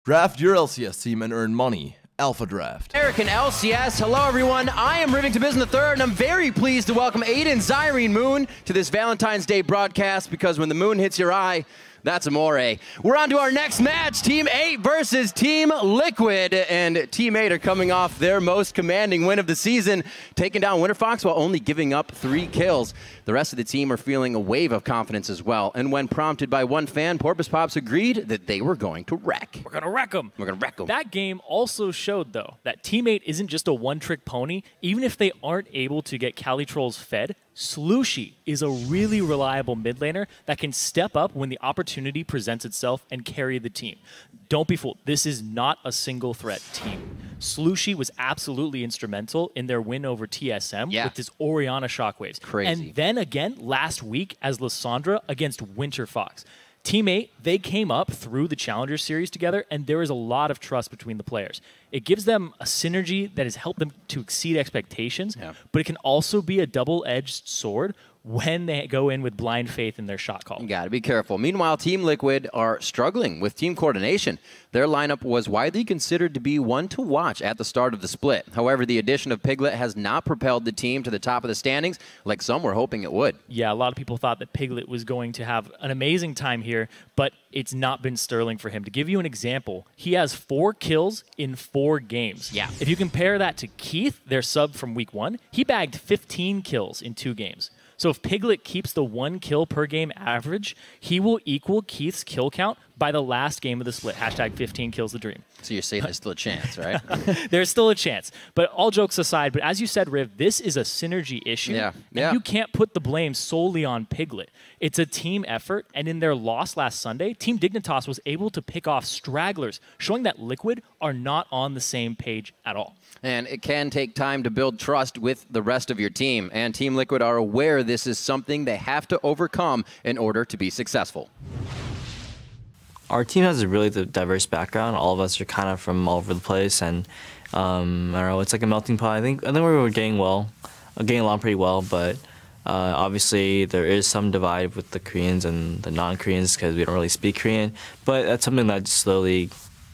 Draft your LCS team and earn money. Alpha Draft. American LCS. Hello, everyone. I am Rivington Biz III, and I'm very pleased to welcome Aiden Zyrene Moon to this Valentine's Day broadcast, because when the moon hits your eye, that's amore. We're on to our next match, Team 8 versus Team Liquid, and Team 8 are coming off their most commanding win of the season, taking down Winterfox while only giving up 3 kills. The rest of the team are feeling a wave of confidence as well, and when prompted by one fan, Porpoise Pops agreed that they were going to wreck. We're going to wreck them. We're going to wreck them. That game also showed, though, that Team 8 isn't just a one-trick pony. Even if they aren't able to get Cali Trolls fed, Slushii is a really reliable mid laner that can step up when the opportunity presents itself and carry the team. Don't be fooled. This is not a single threat team. Slushii was absolutely instrumental in their win over TSM with his Orianna Shockwaves. Crazy. And then again, last week as Lissandra against Winterfox. Team 8, they came up through the Challenger Series together, and there is a lot of trust between the players. It gives them a synergy that has helped them to exceed expectations, but it can also be a double-edged sword when they go in with blind faith in their shot call. You gotta be careful. Meanwhile, Team Liquid are struggling with team coordination. Their lineup was widely considered to be one to watch at the start of the split. However, the addition of Piglet has not propelled the team to the top of the standings like some were hoping it would. Yeah, a lot of people thought that Piglet was going to have an amazing time here, but it's not been sterling for him. To give you an example, he has 4 kills in 4 games. Yeah. If you compare that to Keith, their sub from week 1, he bagged 15 kills in 2 games. So if Piglet keeps the 1 kill per game average, he will equal Keith's kill count by the last game of the split. Hashtag 15 kills the dream. So you're saying there's still a chance, right? There's still a chance. But all jokes aside, but as you said, Riv, this is a synergy issue. Yeah. And you can't put the blame solely on Piglet. It's a team effort, and in their loss last Sunday, Team Dignitas was able to pick off stragglers, showing that Liquid are not on the same page at all. And it can take time to build trust with the rest of your team. And Team Liquid are aware this is something they have to overcome in order to be successful. Our team has a really diverse background. All of us are kind of from all over the place, and I don't know, it's like a melting pot. I think we were getting along pretty well, but obviously there is some divide with the Koreans and the non-Koreans because we don't really speak Korean, but that's something that slowly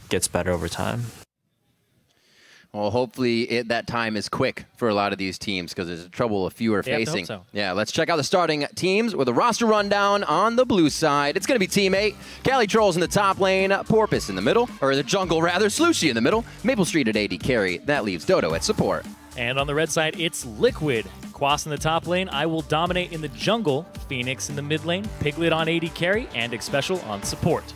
gets better over time. Well, hopefully that time is quick for a lot of these teams, because there's trouble a few are facing. So. Yeah, let's check out the starting teams with a roster rundown on the blue side. It's going to be Team 8, Cali Trolls in the top lane, Porpoise in the middle, or the jungle rather, Slushii in the middle, Maple Street at AD carry. That leaves Dodo at support. And on the red side, it's Liquid. Quas in the top lane, I Will Dominate in the jungle, Phoenix in the mid lane, Piglet on AD carry, and Xpecial on support.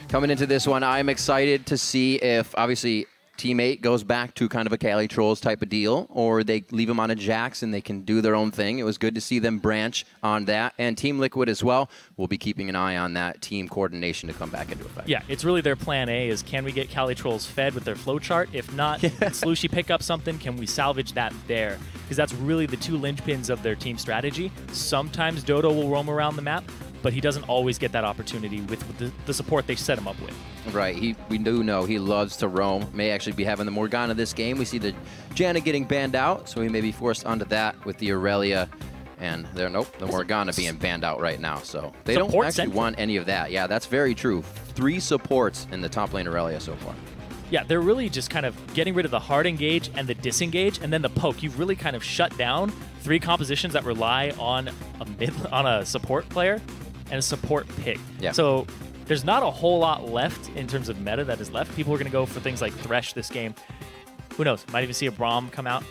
Coming into this one, I'm excited to see if, obviously, Team 8 goes back to kind of a Cali Trolls type of deal, or they leave them on a Jax and they can do their own thing. It was good to see them branch on that. And Team Liquid as well, we'll be keeping an eye on that team coordination to come back into effect. Yeah, it's really their plan A is, can we get Cali Trolls fed with their flowchart? If not, can Slushii pick up something? Can we salvage that there? Because that's really the 2 linchpins of their team strategy. Sometimes Dodo will roam around the map, but he doesn't always get that opportunity with the support they set him up with. Right, we do know he loves to roam. May actually be having the Morgana this game. We see the Janna getting banned out, so he may be forced onto that with the Aurelia. And the Morgana being banned out right now. So they don't actually want any of that. Yeah, that's very true. 3 supports in the top lane Aurelia so far. Yeah, they're really just kind of getting rid of the hard engage and the disengage, and then the poke. You've really kind of shut down 3 compositions that rely on a support player and a support pick. Yeah. So there's not a whole lot left in terms of meta that is left. People are going to go for things like Thresh this game. Who knows? Might even see a Braum come out.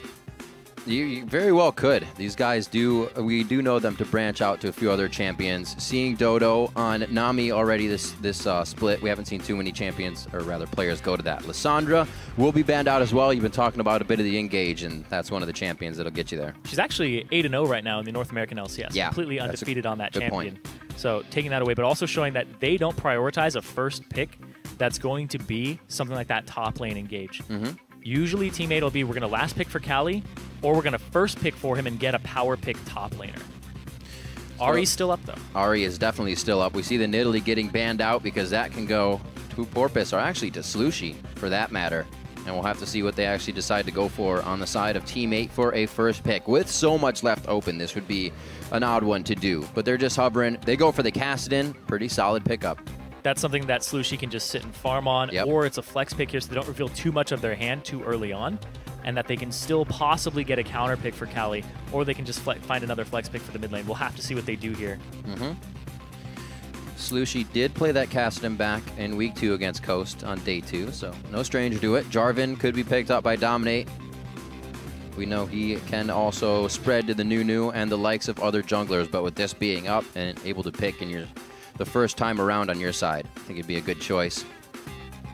You very well could. These guys we do know them to branch out to a few other champions. Seeing Dodo on Nami already this split, we haven't seen too many champions, or rather players, go to that. Lissandra will be banned out as well. You've been talking about a bit of the engage, and that's one of the champions that'll get you there. She's actually 8-0 right now in the North American LCS. Yeah, completely undefeated on that champion. Point. So taking that away, but also showing that they don't prioritize a first pick that's going to be something like that top lane engage. Usually Team 8 will be, we're going to last pick for Cali, or we're going to first pick for him and get a power pick top laner. Ahri's still up, though. Ahri is definitely still up. We see the Nidalee getting banned out because that can go to Porpoise, or actually to Slushii, for that matter. And we'll have to see what they actually decide to go for on the side of Team 8 for a first pick. With so much left open, this would be an odd one to do. But they're just hovering. They go for the Kassadin. Pretty solid pickup. That's something that Slushie can just sit and farm on, or it's a flex pick here so they don't reveal too much of their hand too early on, and that they can still possibly get a counter pick for Cali, or they can just find another flex pick for the mid lane. We'll have to see what they do here. Slushie did play that Kassadin back in week 2 against Coast on day 2, so no stranger to it. Jarvan could be picked up by Dominate. We know he can also spread to the Nunu and the likes of other junglers, but with this being up and able to pick in the first time around on your side, I think it'd be a good choice.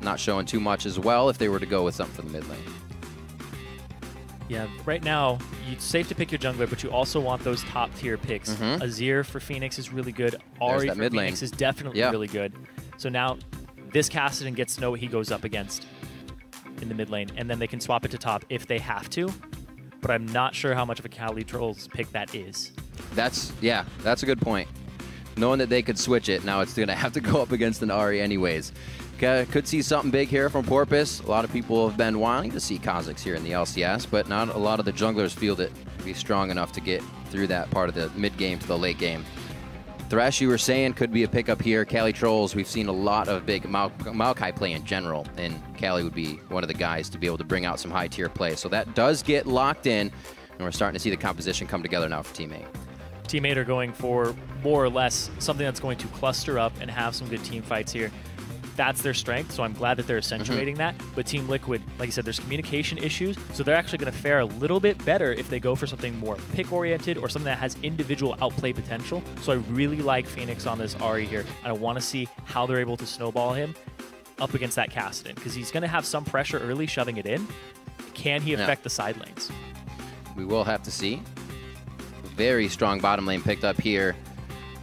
Not showing too much as well if they were to go with something for the mid lane. Yeah, right now, it's safe to pick your jungler, but you also want those top-tier picks. Azir for Phoenix is really good. Ahri for Phoenix is definitely really good. So now, this Kassadin gets to know what he goes up against in the mid lane, and then they can swap it to top if they have to. But I'm not sure how much of a Calitrolls pick that is. That's a good point. Knowing that they could switch it, now it's going to have to go up against an Ahri anyways. Could see something big here from Porpoise. A lot of people have been wanting to see Kha'Zix here in the LCS, but not a lot of the junglers feel that be strong enough to get through that part of the mid game to the late game. Thresh, you were saying, could be a pickup here. Calitrolls, we've seen a lot of big Maokai play in general, and Cali would be one of the guys to be able to bring out some high-tier play. So that does get locked in, and we're starting to see the composition come together now for Team 8. Team 8 are going for more or less something that's going to cluster up and have some good team fights here. That's their strength, so I'm glad that they're accentuating that. But Team Liquid, like I said, there's communication issues, so they're actually going to fare a little bit better if they go for something more pick-oriented or something that has individual outplay potential. So I really like Phoenix on this Ahri here, and I want to see how they're able to snowball him up against that Kassadin, because he's going to have some pressure early shoving it in. Can he affect the side lanes? We will have to see. Very strong bottom lane picked up here.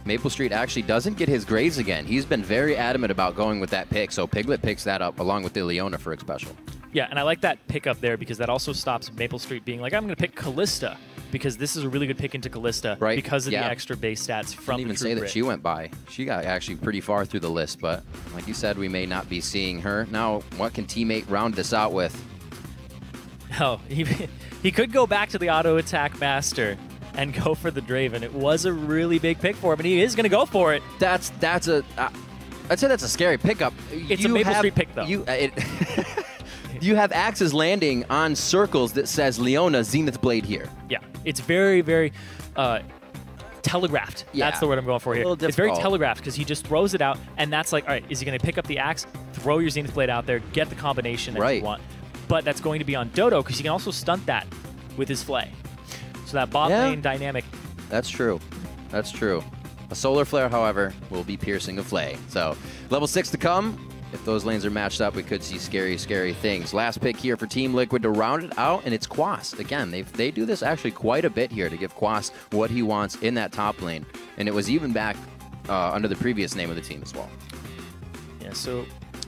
Maple Street actually doesn't get his Graves again. He's been very adamant about going with that pick, so Piglet picks that up along with the Leona for special. Yeah, and I like that pick up there because that also stops Maple Street being like, I'm going to pick Kalista, because this is a really good pick into Kalista because of the extra base stats from I didn't even say that she went by. She got actually pretty far through the list, but like you said, we may not be seeing her. Now, what can Team 8 round this out with? Oh, he could go back to the auto attack master and go for the Draven. It was a really big pick for him, and he is going to go for it. I'd say that's a scary pickup. It's a Maple Street pick, though. You have axes landing on circles that says Leona Zenith Blade here. Yeah, it's very, very telegraphed. Yeah. That's the word I'm going for here. It's very telegraphed because he just throws it out, and that's like, all right, is he going to pick up the axe, throw your Zenith Blade out there, get the combination that you want? But that's going to be on Dodo because he can also stunt that with his Flay. So that bot lane dynamic. That's true. That's true. A Solar Flare, however, will be piercing a Flay. So level 6 to come. If those lanes are matched up, we could see scary, scary things. Last pick here for Team Liquid to round it out, and it's Quas. Again, they do this actually quite a bit here to give Quas what he wants in that top lane. And it was even back under the previous name of the team as well. Yeah, so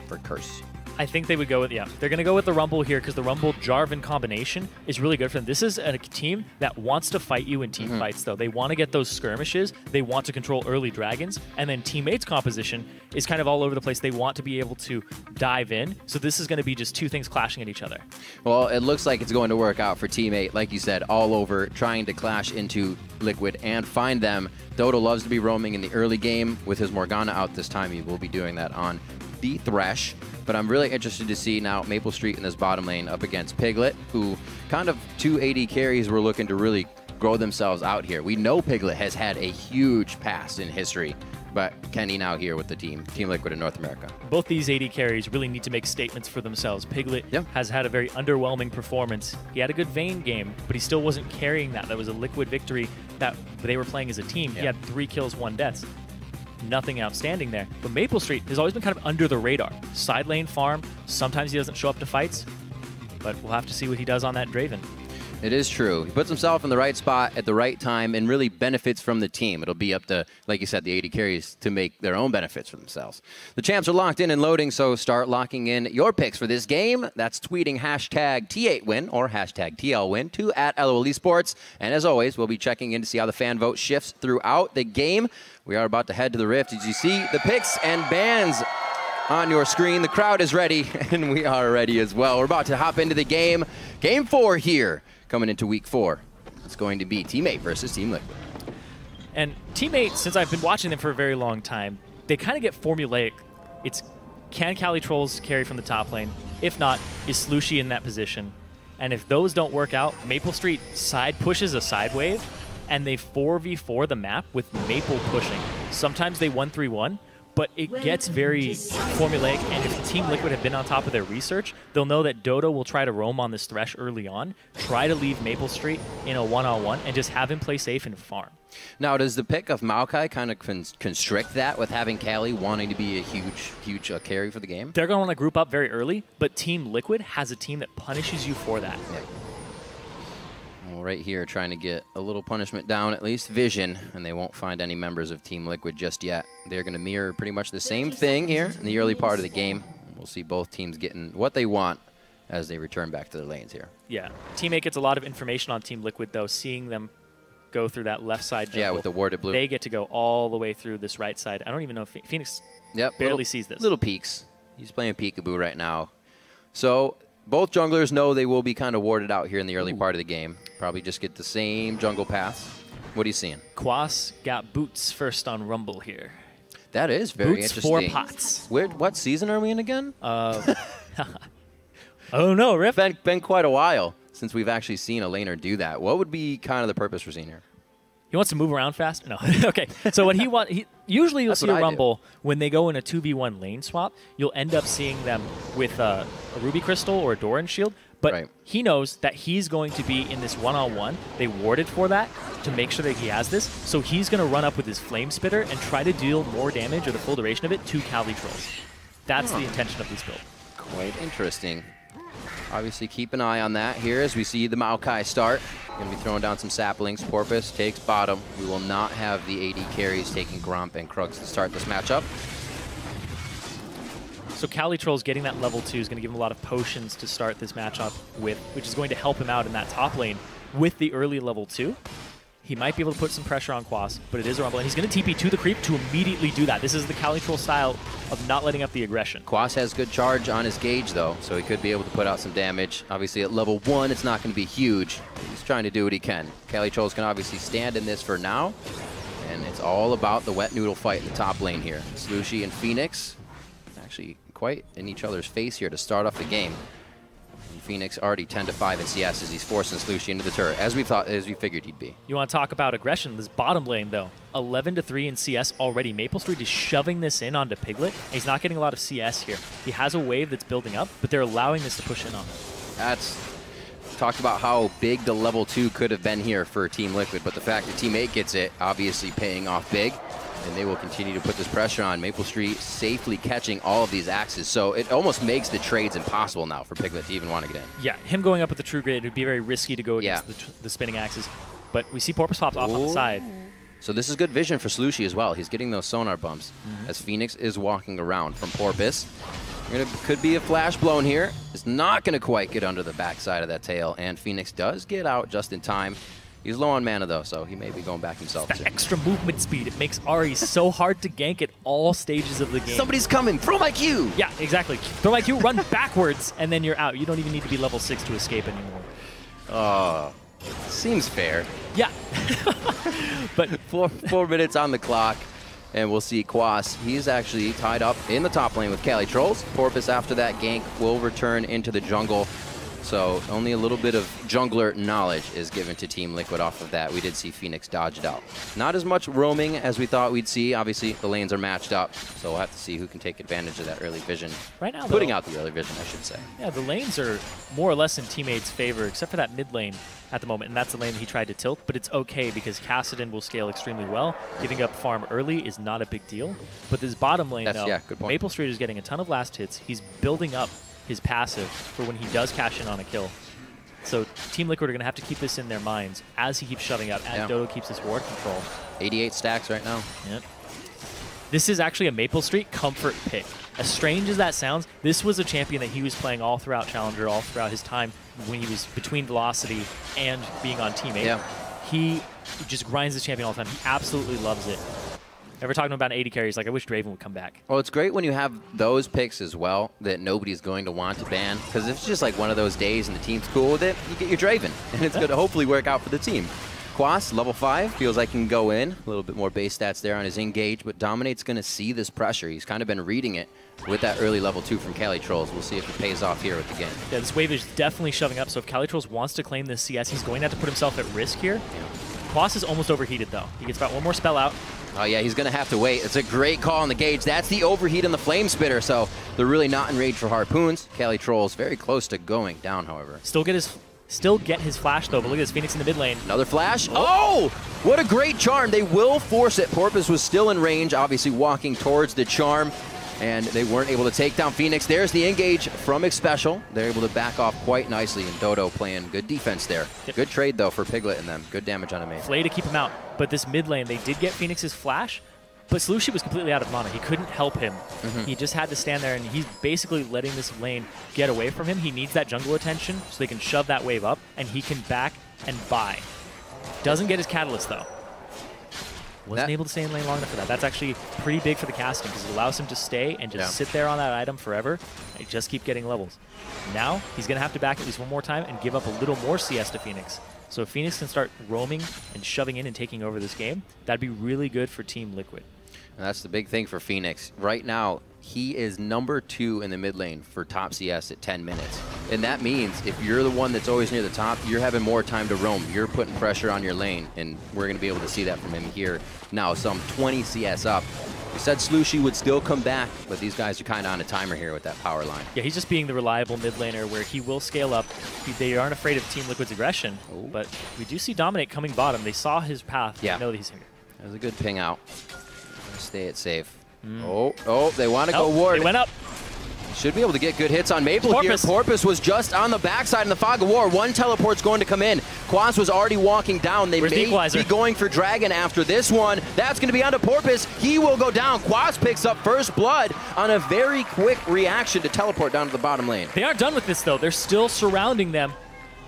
for Curse. I think they would go with, they're going to go with the Rumble here because the Rumble-Jarvan combination is really good for them. This is a team that wants to fight you in team fights, though. They want to get those skirmishes. They want to control early dragons. And then Team 8's composition is kind of all over the place. They want to be able to dive in. So this is going to be just two things clashing at each other. Well, it looks like it's going to work out for Team 8, like you said, all over, trying to clash into Liquid and find them. Dodo loves to be roaming in the early game. With his Morgana out this time, he will be doing that on the Thresh. But I'm really interested to see now Maple Street in this bottom lane up against Piglet, who kind of 2 AD carries were looking to really grow themselves out here. We know Piglet has had a huge past in history, but Kenny now here with the Team Liquid in North America. Both these AD carries really need to make statements for themselves. Piglet has had a very underwhelming performance. He had a good Vayne game, but he still wasn't carrying that. That was a Liquid victory that they were playing as a team. He had 3 kills, 1 death. Nothing outstanding there. But Maple Street has always been kind of under the radar. Side lane farm. Sometimes he doesn't show up to fights, but we'll have to see what he does on that Draven. It is true. He puts himself in the right spot at the right time and really benefits from the team. It'll be up to, like you said, the AD carries to make their own benefits for themselves. The champs are locked in and loading, so start locking in your picks for this game. That's tweeting hashtag T8win or hashtag TLWin to @LOL Esports. And as always, we'll be checking in to see how the fan vote shifts throughout the game. We are about to head to the Rift. As you see the picks and bans on your screen, the crowd is ready, and we are ready as well. We're about to hop into the game. Game 4 here, coming into week 4. It's going to be Team 8 versus Team Liquid. And Team 8, since I've been watching them for a very long time, they kind of get formulaic It's can Cali Trolls carry from the top lane? If not, is Slushie in that position? And if those don't work out, Maple Street side pushes a side wave, and they 4v4 the map with Maple pushing. Sometimes they 1-3-1, but it gets very formulaic, and if Team Liquid have been on top of their research, they'll know that Dodo will try to roam on this Thresh early on, try to leave Maple Street in a one-on-one, and just have him play safe and farm. Now, does the pick of Maokai kind of constrict that with having Cali wanting to be a huge carry for the game? They're going to want to group up very early, but Team Liquid has a team that punishes you for that. Yeah. Well, right here, trying to get a little punishment down, at least Vision, and they won't find any members of Team Liquid just yet. They're going to mirror pretty much the same thing here in the early part of the game. We'll see both teams getting what they want as they return back to their lanes here. Yeah. Teammate gets a lot of information on Team Liquid, though, seeing them go through that left side jungle. Yeah, with the warded blue. They get to go all the way through this right side. I don't even know if Phoenix barely sees this. Little peeks. He's playing peekaboo right now. So both junglers know they will be kind of warded out here in the early part of the game. Probably just get the same jungle paths. What are you seeing? Quas got boots first on Rumble here. That is very Boots interesting. 4 pots. What season are we in again? Oh no, Riff. Been quite a while since we've actually seen a laner do that. What would be kind of the purpose for seeing here? He wants to move around fast? No. Okay. So what usually you'll see a Rumble when they go in a 2v1 lane swap, you'll end up seeing them with a Ruby Crystal or a Doran Shield. But he knows that he's going to be in this one-on-one. They warded for that to make sure that he has this. So he's going to run up with his Flame Spitter and try to deal more damage or the full duration of it to Cali Trolls. That's the intention of this build. Quite interesting. Obviously, keep an eye on that here as we see the Maokai start. Going to be throwing down some saplings. Porpoise takes bottom. We will not have the AD carries taking Gromp and Krugs to start this matchup. So Cali Trolls getting that level 2 is going to give him a lot of potions to start this matchup with, which is going to help him out in that top lane with the early level 2. He might be able to put some pressure on Quas, but it is a Rumble, and he's going to TP to the creep to immediately do that. This is the Cali Troll style of not letting up the aggression. Quas has good charge on his gauge, though, so he could be able to put out some damage. Obviously, at level 1, it's not going to be huge. He's trying to do what he can. Cali Trolls can obviously stand in this for now, and it's all about the wet noodle fight in the top lane here. Slushie and Phoenix actually quite in each other's face here to start off the game. Phoenix already 10-5 in CS as he's forcing Slushie into the turret, as we figured he'd be. You want to talk about aggression? This bottom lane, though, 11-3 in CS already. Maple Street is shoving this in onto Piglet. And he's not getting a lot of CS here. He has a wave that's building up, but they're allowing this to push in on him. That's talked about how big the level 2 could have been here for Team Liquid, but the fact that Team 8 gets it, obviously paying off big. And they will continue to put this pressure on. Maple Street safely catching all of these axes. So it almost makes the trades impossible now for Piglet to even want to get in. Yeah, him going up with the True Grid, it would be very risky to go against the spinning axes. But we see Porpoise pops off on the side. So this is good vision for Slushie as well. He's getting those sonar bumps as Phoenix is walking around from Porpoise. Could be a flash blown here. It's not going to quite get under the backside of that tail. And Phoenix does get out just in time. He's low on mana, though, so he may be going back himself. That extra movement speed, it makes Ahri so hard to gank at all stages of the game. Somebody's coming. Throw my Q. Yeah, exactly. Throw my Q, run backwards, and then you're out. You don't even need to be level 6 to escape anymore. Seems fair. Yeah. But 4 minutes on the clock, and we'll see Quas. He's actually tied up in the top lane with Cali Trolls. Porpoise, after that gank, will return into the jungle. So only a little bit of jungler knowledge is given to Team Liquid off of that. We did see Phoenix dodge it out. Not as much roaming as we thought we'd see. Obviously, the lanes are matched up, so we'll have to see who can take advantage of that early vision. Right now, putting out the early vision, I should say. Yeah, the lanes are more or less in Teammate's favor, except for that mid lane at the moment, and that's the lane that he tried to tilt, but it's okay because Kassadin will scale extremely well. Giving up farm early is not a big deal. But this bottom lane, though, good point. Maple Street is getting a ton of last hits. He's building up his passive for when he does cash in on a kill. So Team Liquid are going to have to keep this in their minds as he keeps shoving up, as Dodo keeps his ward control. 88 stacks right now. Yep. This is actually a Maple Street comfort pick. As strange as that sounds, this was a champion that he was playing all throughout Challenger, all throughout his time when he was between Velocity and being on Team 8. Yeah. He just grinds this champion all the time. He absolutely loves it. Ever talking about an AD carry, he's like, I wish Draven would come back. Well, it's great when you have those picks as well that nobody's going to want to ban. Because if it's just like one of those days and the team's cool with it, you get your Draven. And it's going to hopefully work out for the team. Quas, level 5, feels like he can go in. A little bit more base stats there on his engage, but Dominate's going to see this pressure. He's kind of been reading it with that early level 2 from CaliTrolls. We'll see if it pays off here with the game. Yeah, this wave is definitely shoving up, so if CaliTrolls wants to claim this CS, he's going to have to put himself at risk here. Quas is almost overheated, though. He gets about one more spell out. Oh, yeah, he's going to have to wait. It's a great call on the gauge. That's the overheat on the Flame Spitter, so they're really not in range for Harpoons. CaliTrolls very close to going down, however. Still get his flash, though, but look at this Phoenix in the mid lane. Another flash. Oh! What a great charm. They will force it. Porpoise was still in range, obviously walking towards the charm, and they weren't able to take down Phoenix. There's the engage from Xpecial. They're able to back off quite nicely, and Dodo playing good defense there. Yep. Good trade, though, for Piglet and them. Good damage on a main. Flay to keep him out, but this mid lane, they did get Phoenix's flash, but Slushy was completely out of mana. He couldn't help him. He just had to stand there, and he's basically letting this lane get away from him. He needs that jungle attention so they can shove that wave up, and he can back and buy. Doesn't get his catalyst, though. Wasn't able to stay in lane long enough for that. That's actually pretty big for the casting because it allows him to stay and just sit there on that item forever and just keep getting levels. Now, he's going to have to back at least one more time and give up a little more CS to Phoenix. So if Phoenix can start roaming and shoving in and taking over this game, that'd be really good for Team Liquid. And that's the big thing for Phoenix. Right now, he is number 2 in the mid lane for top CS at 10 minutes. And that means if you're the one that's always near the top, you're having more time to roam. You're putting pressure on your lane, and we're going to be able to see that from him here. Now, some 20 CS up. We said Slushy would still come back, but these guys are kind of on a timer here with that power line. Yeah, he's just being the reliable mid laner where he will scale up. They aren't afraid of Team Liquid's aggression, but we do see Dominate coming bottom. They saw his path. Yeah. They know that he's here. That was a good ping out. Stay it safe. Oh, they want to go ward. They went up. Should be able to get good hits on Maple Porpoise. here. Porpoise was just on the backside in the Fog of War. One teleport's going to come in. Quas was already walking down. They may be going for Dragon after this one. That's going to be onto Porpoise. He will go down. Quas picks up first blood on a very quick reaction to teleport down to the bottom lane. They aren't done with this, though. They're still surrounding them.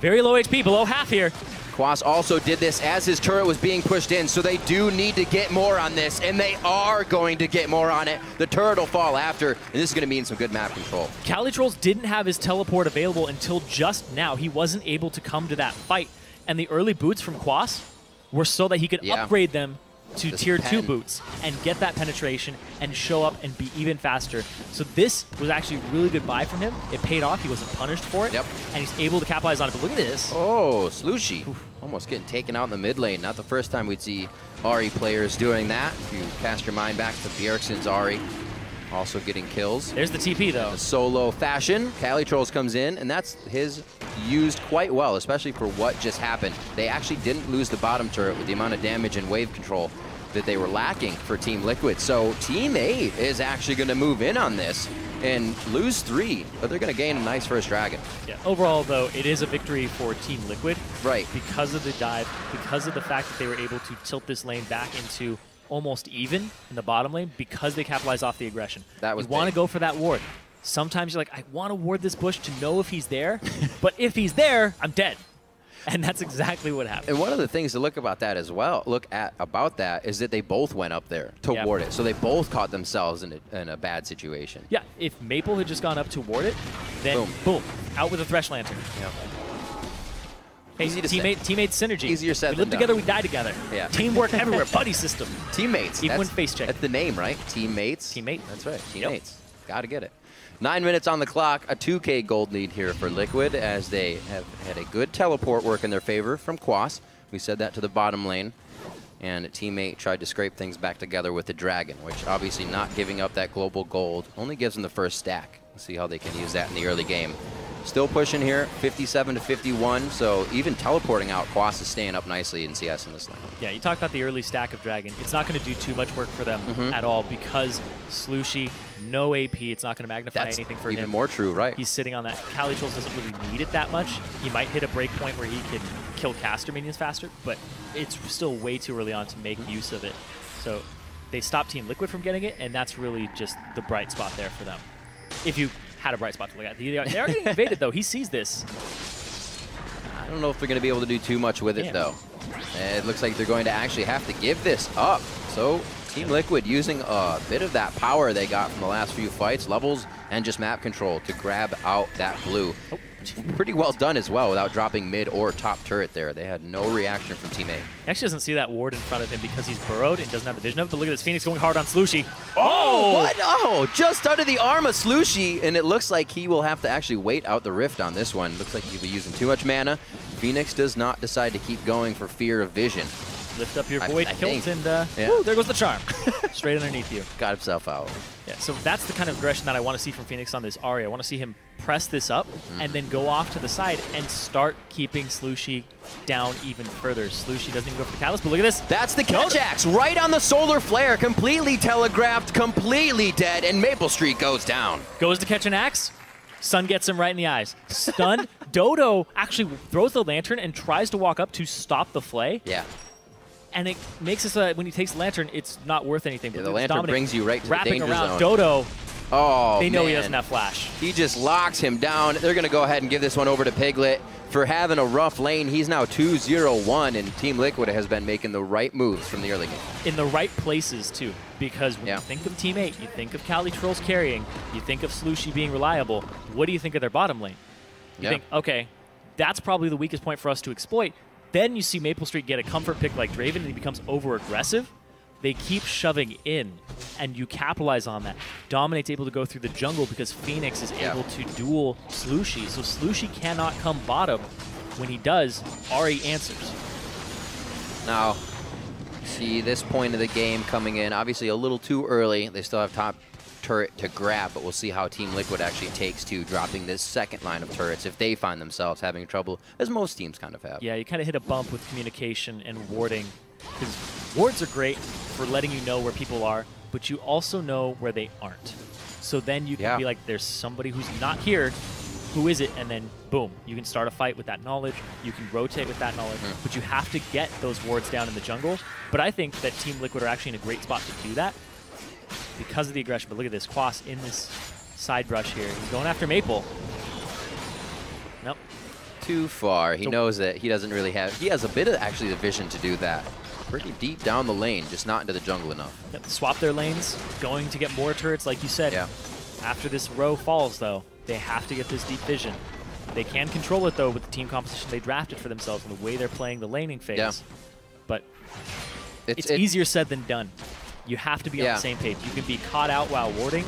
Very low HP, below half here. Quas also did this as his turret was being pushed in, so they do need to get more on this, and they are going to get more on it. The turret will fall after, and this is going to mean some good map control. CaliTrolls didn't have his teleport available until just now. He wasn't able to come to that fight, and the early boots from Quas were so that he could upgrade them to Just tier 2 pen. boots and get that penetration and show up and be even faster. So this was actually a really good buy from him. It paid off. He wasn't punished for it. Yep. And he's able to capitalize on it. But look at this. Oh, Slushy. Almost getting taken out in the mid lane. Not the first time we'd see Ahri players doing that. If you cast your mind back to Bjergsen's Ahri, also getting kills. There's the TP, though. A solo fashion. CaliTrolls comes in, and that's his used quite well, especially for what just happened. They actually didn't lose the bottom turret with the amount of damage and wave control that they were lacking for Team Liquid. So Team 8 is actually going to move in on this and lose 3, but they're going to gain a nice first dragon. Yeah. Overall, though, it is a victory for Team Liquid. Right. Because of the dive, because of the fact that they were able to tilt this lane back into almost even in the bottom lane because they capitalized off the aggression. That was You want to go for that ward. Sometimes you're like, I want to ward this bush to know if he's there, but if he's there, I'm dead. And that's exactly what happened. And one of the things to look about that as well, is that they both went up there to ward it. So they both caught themselves in a bad situation. Yeah, if Maple had just gone up to ward it, then boom, out with a Thresh Lantern. Yeah. Hey, Easy to teammate synergy. Easier said we than live done. together, we die together. Yeah. Teamwork everywhere, buddy system. Teammates. Even when face check. That's the name, right? Teammates. Teammate. That's right. Teammates. Got to get it. 9 minutes on the clock, a 2K gold lead here for Liquid as they have had a good teleport work in their favor from Quas. We said that to the bottom lane. And a teammate tried to scrape things back together with the Dragon, which obviously not giving up that global gold only gives them the first stack. We'll see how they can use that in the early game. Still pushing here, 57 to 51, so even teleporting out, Quas is staying up nicely in CS in this lane. Yeah, you talked about the early stack of Dragon. It's not going to do too much work for them at all because Slushy, no AP, it's not going to magnify anything for him. Even more true, right? He's sitting on that. CaliTrolls doesn't really need it that much. He might hit a break point where he can kill caster minions faster, but it's still way too early on to make use of it. So they stopped Team Liquid from getting it, and that's really just the bright spot there for them. If you had a bright spot to look at. They are getting invaded, though. He sees this. I don't know if they're going to be able to do too much with it, though. It looks like they're going to actually have to give this up. So Team Liquid using a bit of that power they got from the last few fights, levels, and just map control to grab out that blue. Pretty well done as well without dropping mid or top turret there. They had no reaction from Team A. He actually doesn't see that ward in front of him because he's burrowed and doesn't have the vision of it. But look at this Phoenix going hard on Slushy. Oh! What? Oh, just under the arm of Slushy, and it looks like he will have to actually wait out the rift on this one. Looks like he'll be using too much mana. Phoenix does not decide to keep going for fear of vision. Lift up your void I kilt think. and woo, there goes the charm. Straight underneath you. Got himself out. Yeah, so that's the kind of aggression that I want to see from Phoenix on this Ahri. I want to see him press this up and then go off to the side and start keeping Slushy down even further. Slushy doesn't even go for the catalyst, but look at this. That's the catch axe right on the solar flare, completely telegraphed, completely dead, and Maple Street goes down. Goes to catch an axe. Sun gets him right in the eyes. Stunned. Dodo actually throws the lantern and tries to walk up to stop the flay. Yeah. And it makes it so that when he takes the lantern, it's not worth anything. Yeah, But the there's lantern Dominic brings you right to the wrapping danger around zone. Dodo. Oh, They know he man. doesn't have flash. He just locks him down. They're going to go ahead and give this one over to Piglet for having a rough lane. He's now 2-0-1, and Team Liquid has been making the right moves from the early game. In the right places, too. Because when you think of Team 8, you think of Cali Trolls carrying, you think of Slushy being reliable. What do you think of their bottom lane? You think, okay, that's probably the weakest point for us to exploit. Then you see Maple Street get a comfort pick like Draven, and he becomes over-aggressive. They keep shoving in, and you capitalize on that. Dominate's able to go through the jungle because Phoenix is able to duel Slushy. So Slushy cannot come bottom. When he does, Ahri answers. Now, see this point of the game coming in, obviously a little too early. They still have top turret to grab, but we'll see how Team Liquid actually takes to dropping this second line of turrets if they find themselves having trouble, as most teams kind of have. Yeah, you kind of hit a bump with communication and warding. Because wards are great for letting you know where people are, but you also know where they aren't. So then you can be like, there's somebody who's not here. Who is it? And then, boom, you can start a fight with that knowledge. You can rotate with that knowledge. But you have to get those wards down in the jungle. But I think that Team Liquid are actually in a great spot to do that because of the aggression. But look at this. Quas in this side brush here. He's going after Maple. Nope. Too far. He knows that he doesn't really have... He has a bit of actually the vision to do that. Pretty deep down the lane, just not into the jungle enough. Yep, swap their lanes. Going to get more turrets, like you said. Yeah. After this row falls, though, they have to get this deep vision. They can control it, though, with the team composition they drafted for themselves and the way they're playing the laning phase. Yeah. But it's easier said than done. You have to be on the same page. You can be caught out while warding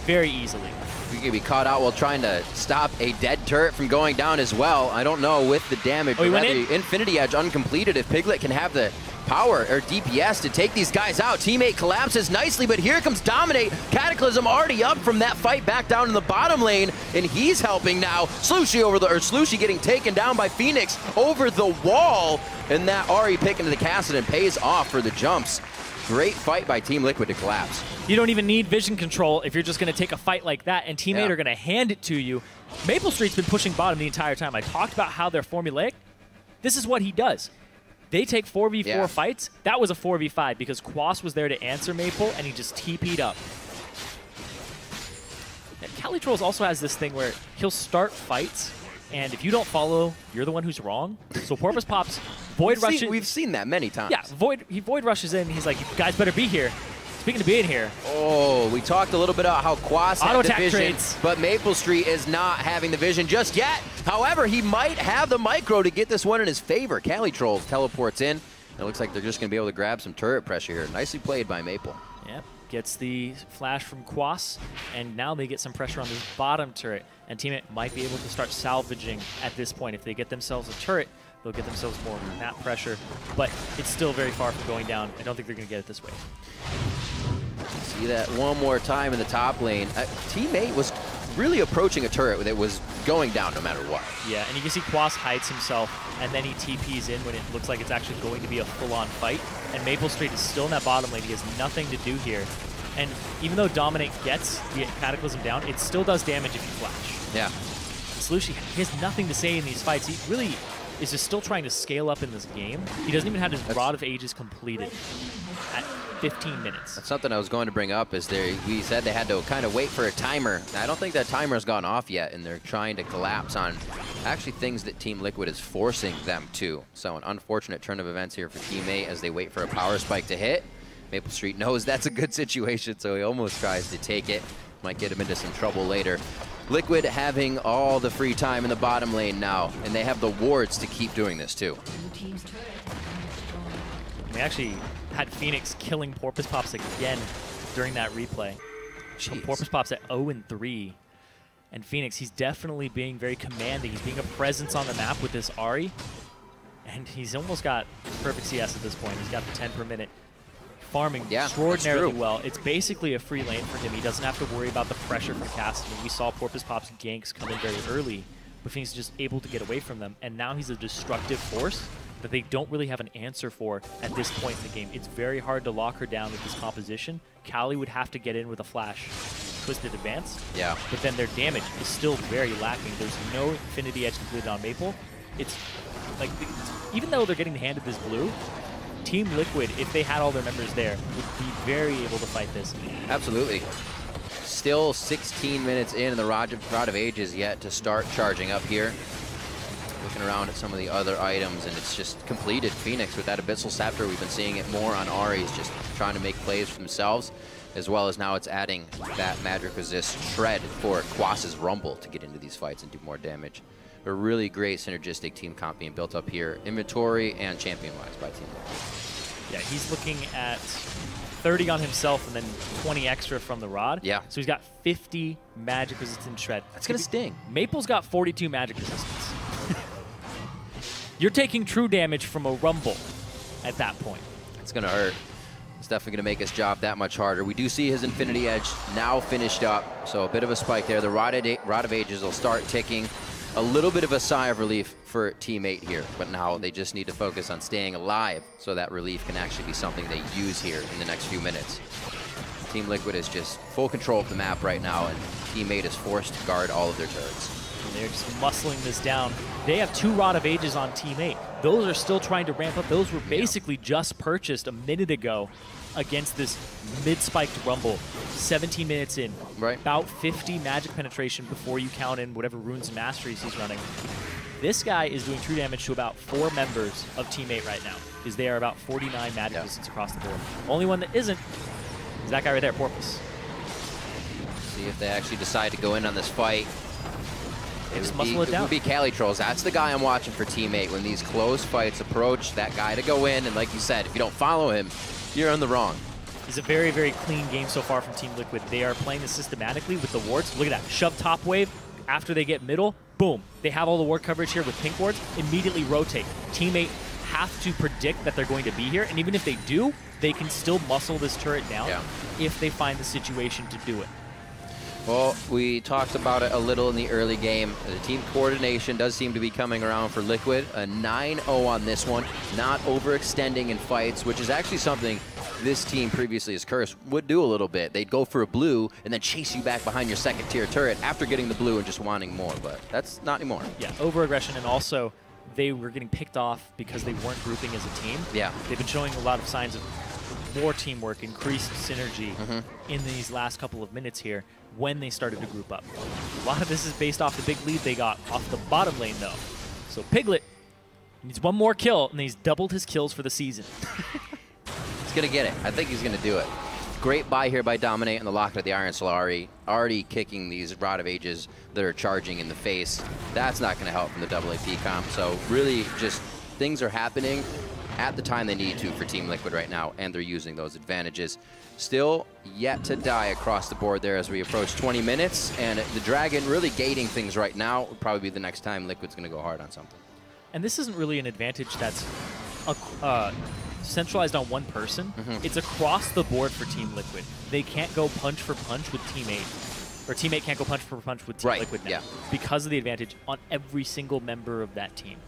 very easily. You can be caught out while trying to stop a dead turret from going down as well. I don't know with the damage. Oh, he went the Infinity Edge uncompleted. If Piglet can have the power or DPS to take these guys out. Teammate collapses nicely, but here comes Dominate. Cataclysm already up from that fight back down in the bottom lane, and he's helping now. Slushy getting taken down by Phoenix over the wall, and that Ahri pick into the Kassadin pays off for the jumps. Great fight by Team Liquid to collapse. You don't even need vision control if you're just going to take a fight like that, and Teammate are going to hand it to you. Maple Street's been pushing bottom the entire time. I talked about how they're formulaic. This is what he does. They take 4v4 fights. That was a 4v5 because Quas was there to answer Maple, and he just TP'd up. And Cali Trolls also has this thing where he'll start fights, and if you don't follow, you're the one who's wrong. So Porpoise pops, Void rushes. We've seen that many times. Yeah, he Void rushes in. He's like, you guys better be here. Speaking of being here. Oh, we talked a little bit about how Quas had the vision, trades. but Maple Street is not having the vision just yet. However, he might have the micro to get this one in his favor. Cali Trolls teleports in. It looks like they're just going to be able to grab some turret pressure here. Nicely played by Maple. Yep, gets the flash from Quas, and now they get some pressure on this bottom turret. And Teammate might be able to start salvaging at this point. If they get themselves a turret, they'll get themselves more map pressure. But it's still very far from going down. I don't think they're going to get it this way. See that one more time in the top lane. Teammate was really approaching a turret that was going down no matter what. Yeah, and you can see Quas hides himself, and then he TPs in when it looks like it's actually going to be a full-on fight. And Maple Street is still in that bottom lane. He has nothing to do here. And even though Dominate gets the Cataclysm down, it still does damage if you flash. Yeah. Slushy, he has nothing to say in these fights. He really is just still trying to scale up in this game. He doesn't even have his Rod of Ages completed at 15 minutes. That's something I was going to bring up is we said they had to kind of wait for a timer. I don't think that timer's gone off yet, and they're trying to collapse on actually things that Team Liquid is forcing them to. So an unfortunate turn of events here for Teammate as they wait for a power spike to hit. Maple Street knows that's a good situation, so he almost tries to take it. Might get him into some trouble later. Liquid having all the free time in the bottom lane now, and they have the wards to keep doing this too. We actually had Phoenix killing Porpoise Pops again during that replay. So Porpoise Pops at 0-3. And Phoenix, he's definitely being very commanding. He's being a presence on the map with this Ahri. And he's almost got perfect CS at this point. He's got the 10 per minute. Farming extraordinarily well. It's basically a free lane for him. He doesn't have to worry about the pressure from Cassidy. We saw Porpoise Pop's ganks come in very early, but Phoenix is just able to get away from them. And now he's a destructive force that they don't really have an answer for at this point in the game. It's very hard to lock her down with this composition. Kali would have to get in with a flash Twisted Advance. Yeah. But then their damage is still very lacking. There's no Infinity Edge completed on Maple. It's like, even though they're getting handed this blue, Team Liquid, if they had all their members there, would be very able to fight this. Absolutely. Still 16 minutes in, and the Rod of Ages yet to start charging up here. Looking around at some of the other items, and it's just completed. Phoenix with that Abyssal Scepter. We've been seeing it more on Ahri's, just trying to make plays for themselves, as well as now it's adding that Magic Resist Shred for Quas's Rumble to get into these fights and do more damage. A really great synergistic team comp being built up here, inventory and champion-wise by Team Liquid. Yeah, he's looking at 30 on himself and then 20 extra from the Rod. Yeah. So he's got 50 magic resistance shred. That's going to sting. Maple's got 42 magic resistance. You're taking true damage from a Rumble at that point. It's going to hurt. It's definitely going to make his job that much harder. We do see his Infinity Edge now finished up, so a bit of a spike there. The Rod of Ages will start ticking. A little bit of a sigh of relief for Team 8 here, but now they just need to focus on staying alive so that relief can actually be something they use here in the next few minutes. Team Liquid is just full control of the map right now, and Team 8 is forced to guard all of their turrets. And they're just muscling this down. They have 2 Rod of Ages on Team 8. Those are still trying to ramp up. Those were basically just purchased a minute ago against this mid-spiked Rumble. 17 minutes in. Right. About 50 magic penetration before you count in whatever runes and masteries he's running. This guy is doing true damage to about 4 members of Team 8 right now, because they are about 49 magic resistance across the board. Only one that isn't is that guy right there, Porpoise. See if they actually decide to go in on this fight. Just muscle it down. It would be Calitrolls. That's the guy I'm watching for Team 8. When these close fights approach, that guy to go in, and like you said, if you don't follow him, you're on the wrong. It's a very, very clean game so far from Team Liquid. They are playing this systematically with the wards. Look at that. Shove top wave. After they get middle, boom. They have all the ward coverage here with pink wards. Immediately rotate. Team 8 have to predict that they're going to be here. And even if they do, they can still muscle this turret down if they find the situation to do it. Well, we talked about it a little in the early game. The team coordination does seem to be coming around for Liquid. A 9-0 on this one. Not overextending in fights, which is actually something this team previously as Curse would do a little bit. They'd go for a blue and then chase you back behind your second tier turret after getting the blue and just wanting more, but that's not anymore. Yeah, over-aggression, and also they were getting picked off because they weren't grouping as a team. Yeah. They've been showing a lot of signs of more teamwork, increased synergy in these last couple of minutes here when they started to group up. A lot of this is based off the big lead they got off the bottom lane, though. So Piglet needs one more kill, and he's doubled his kills for the season. He's going to get it. I think he's going to do it. Great buy here by Dominate and the Locket of the Iron Solari. Already kicking these Rod of Ages that are charging in the face. That's not going to help from the double AP comp. So really just things are happening at the time they need to for Team Liquid right now, and they're using those advantages. Still yet to die across the board there as we approach 20 minutes, and the Dragon really gating things right now. Would probably be the next time Liquid's going to go hard on something. And this isn't really an advantage that's centralized on one person. It's across the board for Team Liquid. They can't go punch for punch with Team 8. Or Team 8 can't go punch for punch with Team Liquid now because of the advantage on every single member of that team.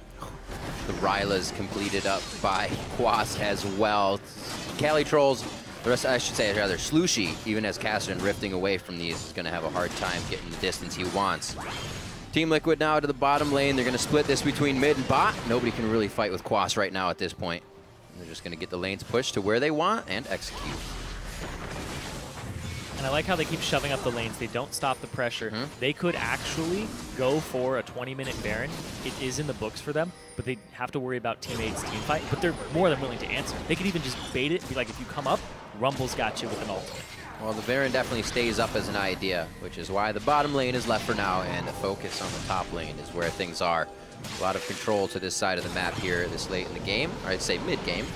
The Ryla's completed up by Quas as well. Calitrolls, the rest, I should say, rather, Slushy, even as Kassadin rifting away from these, is going to have a hard time getting the distance he wants. Team Liquid now to the bottom lane. They're going to split this between mid and bot. Nobody can really fight with Quas right now at this point. They're just going to get the lanes pushed to where they want and execute. And I like how they keep shoving up the lanes. They don't stop the pressure. They could actually go for a 20-minute Baron. It is in the books for them, but they have to worry about Team 8's team fight. But they're more than willing to answer. They could even just bait it and be like, if you come up, Rumble's got you with an ultimate. Well, the Baron definitely stays up as an idea, which is why the bottom lane is left for now, and the focus on the top lane is where things are. A lot of control to this side of the map here this late in the game, or I'd say mid-game.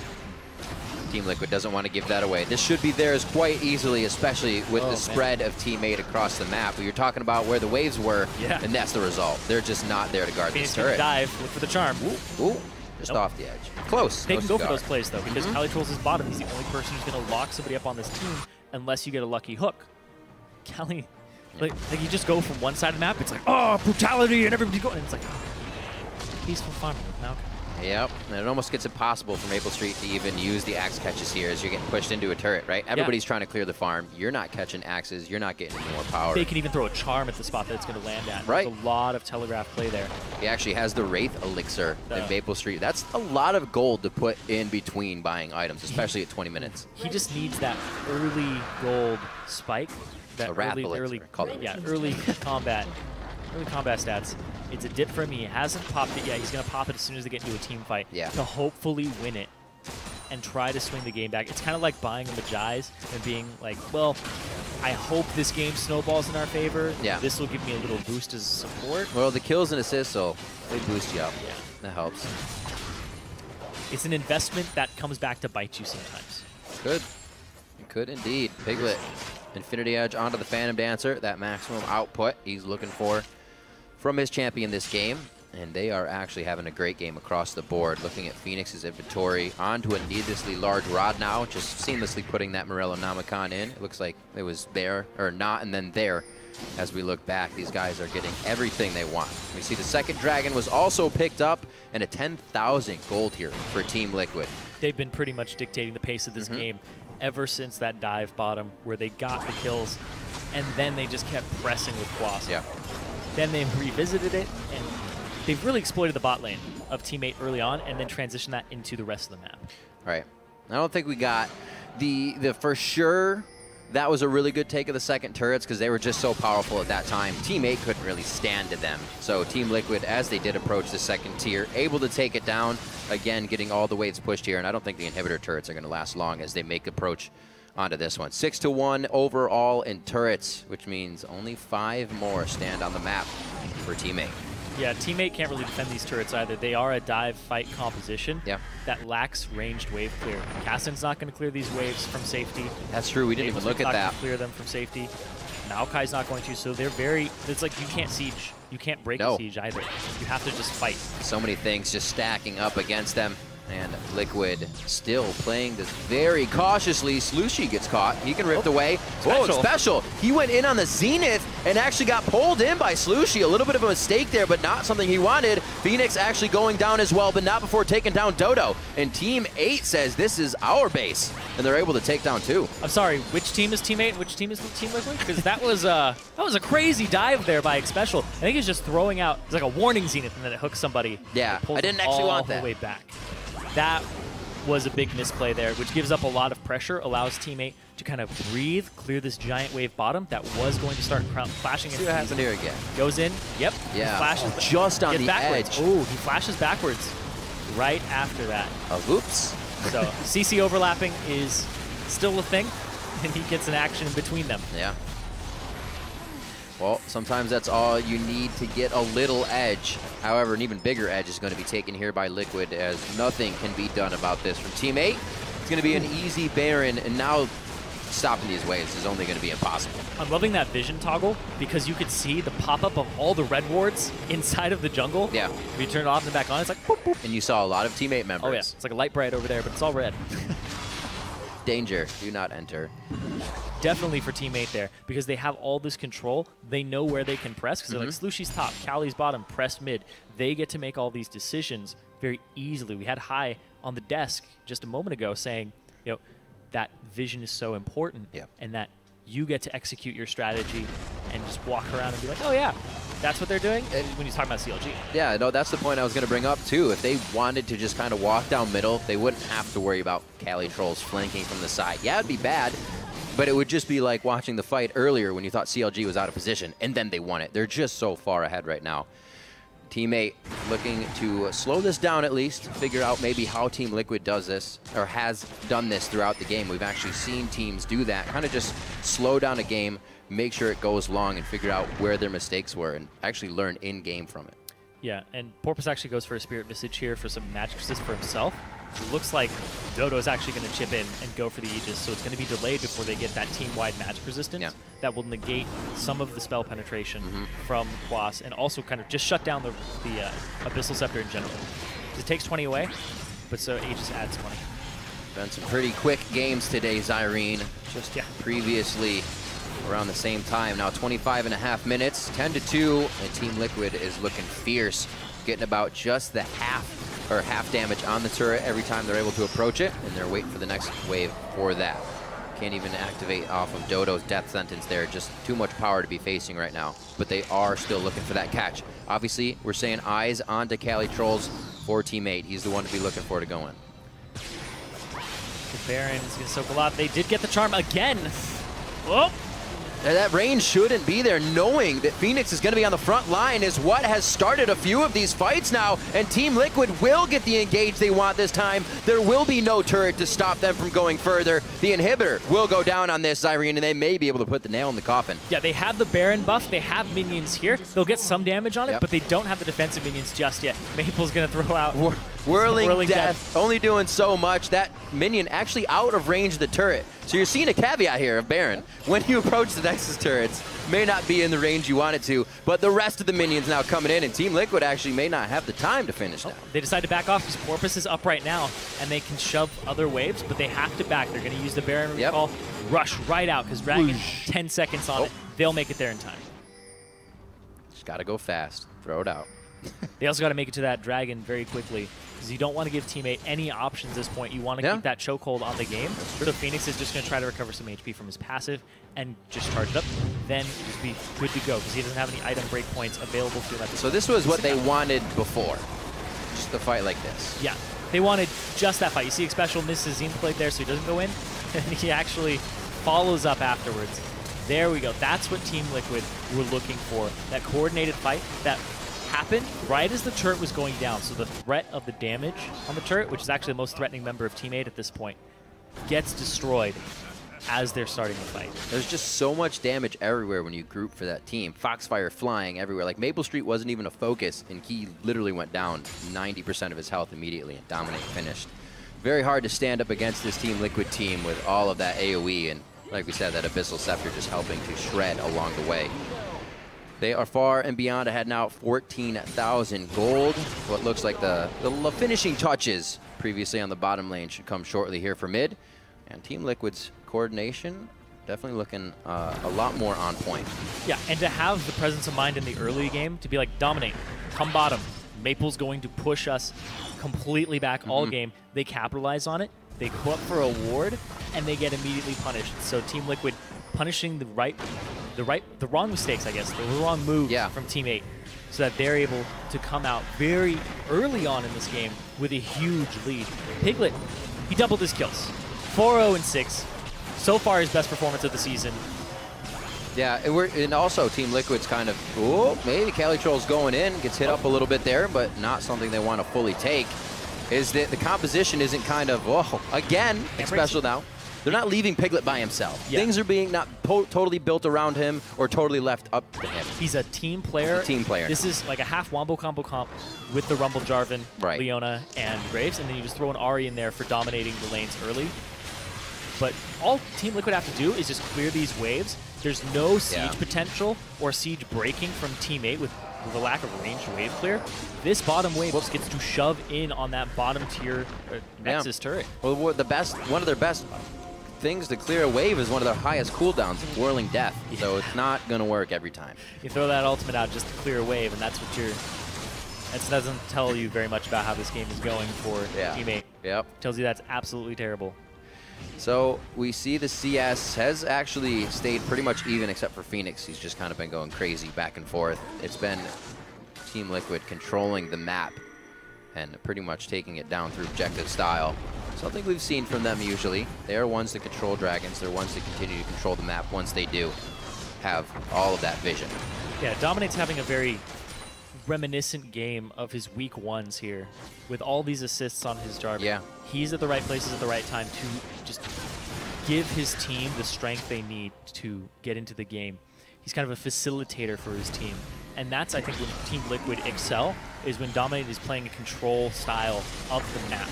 Team Liquid doesn't want to give that away. This should be theirs quite easily, especially with the spread of teammate across the map. But you're talking about where the waves were, and that's the result. They're just not there to guard this turret. Dive, look for the charm. Ooh, just off the edge. Close. They can go for those plays, though, because Calitrolls is bottom. He's the only person who's going to lock somebody up on this team unless you get a lucky hook. Cali, like you just go from one side of the map, it's like, oh, brutality, and everybody's going. And it's like, oh, peaceful farming with Maokai. Yep, and it almost gets impossible for Maple Street to even use the axe catches here as you're getting pushed into a turret, right? Everybody's trying to clear the farm. You're not catching axes. You're not getting any more power. They can even throw a charm at the spot that it's going to land at. Right. There's a lot of telegraph play there. He actually has the Wraith Elixir in Maple Street. That's a lot of gold to put in between buying items, especially at 20 minutes. He just needs that early gold spike. That a Wrath early combat. Early combat stats. It's a dip for him. He hasn't popped it yet. He's going to pop it as soon as they get into a team fight to hopefully win it and try to swing the game back. It's kind of like buying a Majai's and being like, well, I hope this game snowballs in our favor. Yeah. This will give me a little boost as support. Well, the kills and assists, so they boost you up. Yeah. That helps. It's an investment that comes back to bite you sometimes. Good. It could indeed. Piglet, Infinity Edge onto the Phantom Dancer. That maximum output he's looking for from his champion this game, and they are actually having a great game across the board. Looking at Phoenix's inventory, onto a needlessly large rod now, just seamlessly putting that Morello Namicon in. It looks like it was there, or not, and then there. As we look back, these guys are getting everything they want. We see the second dragon was also picked up, and a 10,000 gold here for Team Liquid. They've been pretty much dictating the pace of this game ever since that dive bottom where they got the kills, and then they just kept pressing with Quas. Yeah. Then they revisited it, and they've really exploited the bot lane of Teammate early on and then transitioned that into the rest of the map. Right. I don't think we got the for sure. That was a really good take of the second turrets because they were just so powerful at that time. Team 8 couldn't really stand to them. So Team Liquid, as they did approach the second tier, able to take it down. Again, getting all the weights pushed here. And I don't think the inhibitor turrets are going to last long as they make approach onto this one. 6-1 overall in turrets, which means only 5 more stand on the map for Team 8. Yeah, Teammate can't really defend these turrets either. They are a dive fight composition that lacks ranged wave clear. Kassan's not going to clear these waves from safety. That's true. We didn't even look at that. Clear them from safety. Maokai's not going to, so they're very. It's like you can't siege. You can't break a siege either. You have to just fight. So many things just stacking up against them. And Liquid still playing this very cautiously. Slushy gets caught. He can rip away. Whoa, it's special. He went in on the Zenith and actually got pulled in by Slushy. A little bit of a mistake there, but not something he wanted. Phoenix actually going down as well, but not before taking down Dodo. And Team 8 says this is our base, and they're able to take down 2. I'm sorry, which team is Team 8 and which team is Team Liquid? Because that was a crazy dive there by Xpecial. I think he's just throwing out, it's like a warning Zenith, and then it hooks somebody. Yeah, I didn't actually want that. All the way back. That was a big misplay there, which gives up a lot of pressure, allows Team 8 to kind of breathe, clear this giant wave bottom that was going to start flashing. See what happened here again. Goes in, yep. Yeah, flashes just on the edge. Oh, he flashes backwards right after that. Oops. So CC overlapping is still a thing, and he gets an action in between them. Yeah. Well, sometimes that's all you need to get a little edge. However, an even bigger edge is going to be taken here by Liquid as nothing can be done about this from Team 8. It's going to be an easy Baron, and now stopping these waves is only going to be impossible. I'm loving that vision toggle because you could see the pop-up of all the red wards inside of the jungle. Yeah. If you turn it off and back on, it's like boop, boop. And you saw a lot of Team 8 members. Oh, yeah. It's like a light bright over there, but it's all red. Danger. Do not enter. Definitely for Team 8 there, because they have all this control. They know where they can press, because they're like, Slushy's top, Cali's bottom, press mid. They get to make all these decisions very easily. We had High on the desk just a moment ago saying, you know, that vision is so important, and that you get to execute your strategy and just walk around and be like, oh yeah, that's what they're doing. And when you talk about CLG. Yeah, no, that's the point I was going to bring up too. If they wanted to just kind of walk down middle, they wouldn't have to worry about Calitrolls flanking from the side. Yeah, it'd be bad, but it would just be like watching the fight earlier when you thought CLG was out of position, and then they won it. They're just so far ahead right now. Teammate looking to slow this down at least, figure out maybe how Team Liquid does this, or has done this throughout the game. We've actually seen teams do that, kind of just slow down a game, make sure it goes long, and figure out where their mistakes were, and actually learn in-game from it. Yeah, and Porpoise actually goes for a Spirit Visage here for some magic resist for himself. It looks like Dodo is actually going to chip in and go for the Aegis, so it's going to be delayed before they get that team-wide magic resistance that will negate some of the spell penetration from Quas, and also kind of just shut down the Abyssal Scepter in general. It takes 20 away, but so Aegis adds 20. Been some pretty quick games today, Zyrene. Just previously around the same time. Now 25.5 minutes, 10-2, and Team Liquid is looking fierce, getting about just the half damage on the turret every time they're able to approach it, and they're waiting for the next wave for that. Can't even activate off of Dodo's death sentence there, just too much power to be facing right now, but they are still looking for that catch. Obviously, we're saying eyes onto Calitrolls for Teammate. He's the one to be looking for to go in. The Baron is going to soak a lot. They did get the charm again. Oh! That range shouldn't be there, knowing that Phoenix is going to be on the front line is what has started a few of these fights now, and Team Liquid will get the engage they want this time. There will be no turret to stop them from going further. The inhibitor will go down on this, Zyrene, and they may be able to put the nail in the coffin. Yeah, they have the Baron buff. They have minions here. They'll get some damage on it, but they don't have the defensive minions just yet. Maple's going to throw out Whirling Death, only doing so much. That minion actually out of range of the turret. So you're seeing a caveat here of Baron. When you approach the Nexus turrets, may not be in the range you want it to, but the rest of the minions now coming in, and Team Liquid actually may not have the time to finish that. They decide to back off because Porpoise is up right now, and they can shove other waves, but they have to back. They're going to use the Baron recall, rush right out, because Dragon, 10 seconds on it. They'll make it there in time. Just got to go fast. Throw it out. They also got to make it to that Dragon very quickly, because you don't want to give Teammate any options at this point. You want to keep that chokehold on the game. So Phoenix is just going to try to recover some HP from his passive and just charge it up. Then just be good to go, because he doesn't have any item break points available to him at this So this was what they wanted before. Just a fight like this. Yeah, they wanted just that fight. You see Xpecial misses Zine played there, so he doesn't go in, and he actually follows up afterwards. There we go. That's what Team Liquid were looking for. That coordinated fight that happened right as the turret was going down. So the threat of the damage on the turret, which is actually the most threatening member of Team 8 at this point, gets destroyed as they're starting the fight. There's just so much damage everywhere when you group for that team. Foxfire flying everywhere. Like Maple Street wasn't even a focus, and he literally went down 90% of his health immediately, and Dominate finished. Very hard to stand up against this Team Liquid team with all of that AoE, and like we said, that Abyssal Scepter just helping to shred along the way. They are far and beyond ahead now, 14,000 gold. What looks like the finishing touches previously on the bottom lane should come shortly here for mid. And Team Liquid's coordination definitely looking a lot more on point. Yeah, and to have the presence of mind in the early game to be like, Dominate, come bottom. Maple's going to push us completely back all game. They capitalize on it. They go up for a ward, and they get immediately punished. So Team Liquid punishing the wrong mistakes, I guess, the wrong moves from Team 8, so that they're able to come out very early on in this game with a huge lead. Piglet, he doubled his kills. 4-0-6. So far, his best performance of the season. Yeah, and also Team Liquid's kind of, maybe Calitrolls going in, gets hit up a little bit there, but not something they want to fully take. Is that the composition isn't kind of, again, Xpecial now. They're not leaving Piglet by himself. Yeah. Things are being not totally built around him or totally left up to him. He's a team player. He's a team player. This is like a half Wombo combo comp with the Rumble Jarvan, Leona, and Graves, and then you just throw an Ahri in there for dominating the lanes early. But all Team Liquid have to do is just clear these waves. There's no siege potential or siege breaking from Team 8 with the lack of ranged wave clear. This bottom wave just gets to shove in on that bottom tier Nexus turret. Well, one of their best things to clear a wave is one of their highest cooldowns, Whirling Death. So it's not going to work every time. You throw that ultimate out just to clear a wave, and that's what you're... That doesn't tell you very much about how this game is going for Team 8. Yep. Tells you that's absolutely terrible. So we see the CS has actually stayed pretty much even except for Phoenix. He's just kind of been going crazy back and forth. It's been Team Liquid controlling the map and pretty much taking it down through objective style. Something we've seen from them usually. They're ones that control dragons. They're ones that continue to control the map once they do have all of that vision. Yeah, Dominate's having a very reminiscent game of his week ones here with all these assists on his Jarvan. Yeah. He's at the right places at the right time to just give his team the strength they need to get into the game. He's kind of a facilitator for his team. And that's, I think, when Team Liquid excel, is when Dominate is playing a control style of the map.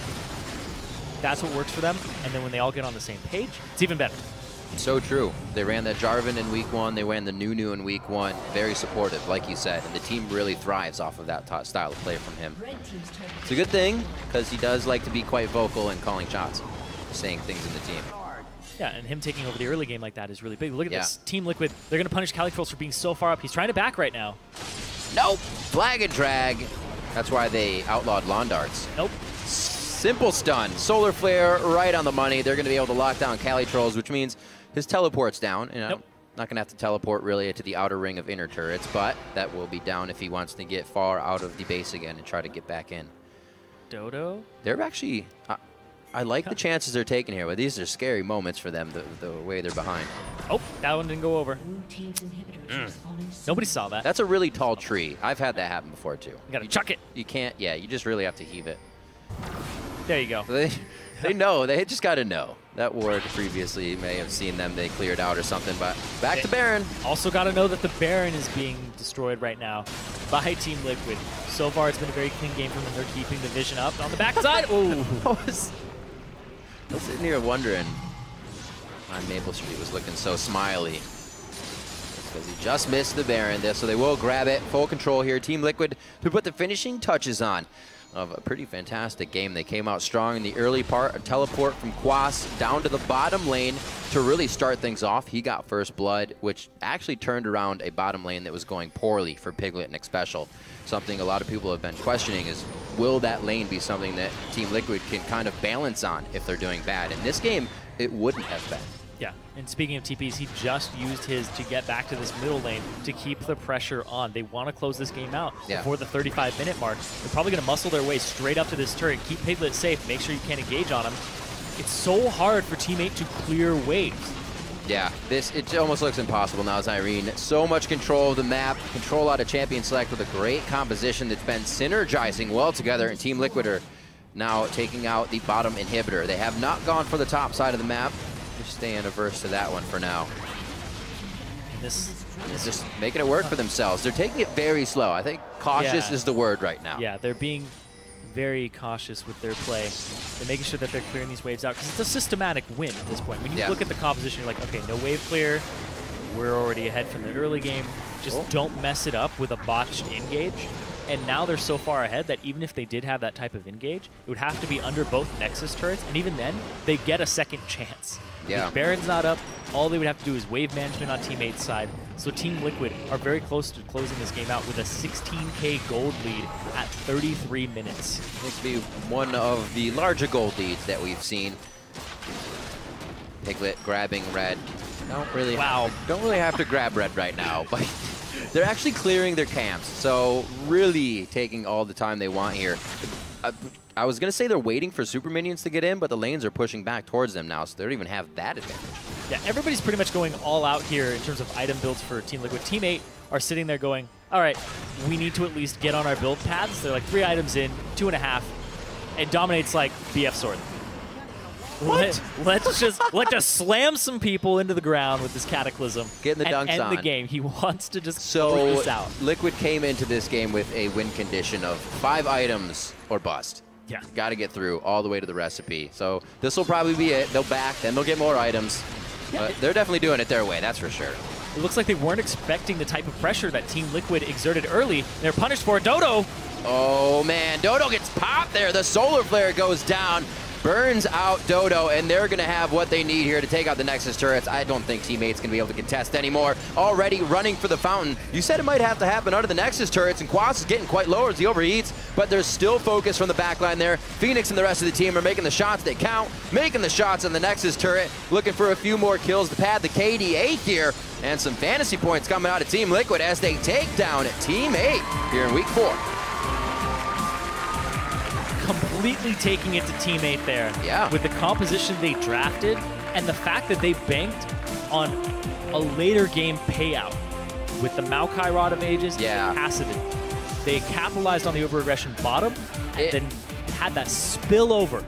That's what works for them, and then when they all get on the same page, it's even better. So true. They ran that Jarvan in week 1. They ran the Nunu in week 1. Very supportive, like you said, and the team really thrives off of that style of play from him. It's a good thing, because he does like to be quite vocal and calling shots, saying things in the team. Yeah, and him taking over the early game like that is really big. Look at this. Team Liquid, they're going to punish Calytrolls for being so far up. He's trying to back right now. Nope. Flag and drag. That's why they outlawed lawn darts. Nope. Simple stun. Solar Flare right on the money. They're going to be able to lock down Calytrolls, which means his teleport's down. And Nope. not going to have to teleport really to the outer ring of inner turrets, but that will be down if he wants to get far out of the base again and try to get back in. Dodo? They're actually... I like the chances they're taking here, but these are scary moments for them, the way they're behind. Oh, that one didn't go over. Nobody saw that. That's a really tall tree. I've had that happen before, too. You got to chuck it. You can't, yeah, you just really have to heave it. There you go. They know. They just got to know. That ward previously may have seen them. They cleared out or something, but back to Baron. Also got to know that the Baron is being destroyed right now by Team Liquid. So far, it's been a very clean game from them. They're keeping the vision up. On the backside, ooh. I was sitting here wondering why Maple Street was looking so smiley. Because he just missed the Baron there, so they will grab it. Full control here. Team Liquid to put the finishing touches on of a pretty fantastic game. They came out strong in the early part. A teleport from Quas down to the bottom lane to really start things off. He got first blood, which actually turned around a bottom lane that was going poorly for Piglet and Xpecial. Something a lot of people have been questioning is, will that lane be something that Team Liquid can kind of balance on if they're doing bad? In this game, it wouldn't have been. Yeah, and speaking of TPs, he just used his to get back to this middle lane to keep the pressure on. They want to close this game out before the 35-minute mark. They're probably going to muscle their way straight up to this turret, keep Piglet safe, make sure you can't engage on him. It's so hard for Team 8 to clear waves. Yeah, it almost looks impossible now, Zyrene. So much control of the map, control out of Champion Select with a great composition that's been synergizing well together, and Team Liquid are now taking out the bottom inhibitor. They have not gone for the top side of the map. Just staying averse to that one for now. And this is just making it work for themselves. They're taking it very slow. I think cautious is the word right now. Yeah, they're being very cautious with their play. They're making sure that they're clearing these waves out, because it's a systematic win at this point. When you look at the composition, you're like, okay, no wave clear. We're already ahead from the early game. Just don't mess it up with a botched engage. And now they're so far ahead that even if they did have that type of engage, it would have to be under both Nexus turrets, and even then, they get a second chance. Yeah. If Baron's not up, all they would have to do is wave management on Team 8's side. So Team Liquid are very close to closing this game out with a 16K gold lead at 33 minutes. This could be one of the larger gold leads that we've seen. Piglet grabbing red. Don't really have to grab red right now, but they're actually clearing their camps, so really taking all the time they want here. I was going to say they're waiting for super minions to get in, but the lanes are pushing back towards them now, so they don't even have that advantage. Yeah, everybody's pretty much going all out here in terms of item builds for Team Liquid. Team 8 are sitting there going, all right, we need to at least get on our build paths. They're like 3 items in, 2.5, and Dominate's like, BF Sword. What? Let's just slam some people into the ground with this Cataclysm. Getting the dunks and on. the game. He wants to just close this out. Liquid came into this game with a win condition of 5 items or bust. Yeah. Got to get through all the way to the recipe. So this will probably be it. They'll back, then they'll get more items. Yeah, but they're definitely doing it their way, that's for sure. It looks like they weren't expecting the type of pressure that Team Liquid exerted early. They're punished for it. Dodo! Oh, man. Dodo gets popped there. The Solar Flare goes down. Burns out Dodo, and they're going to have what they need here to take out the Nexus turrets. I don't think Team 8's going to be able to contest anymore. Already running for the fountain. You said it might have to happen under the Nexus turrets, and Quas is getting quite low as he overheats, but there's still focus from the backline there. Phoenix and the rest of the team are making the shots they count, making the shots on the Nexus turret, looking for a few more kills to pad the KDA here, and some fantasy points coming out of Team Liquid as they take down Team 8 here in Week 4. Completely taking it to Team 8 there. Yeah. With the composition they drafted and the fact that they banked on a later game payout with the Maokai Rod of Ages and Kassadin. They capitalized on the over-aggression bottom, and then had that spill over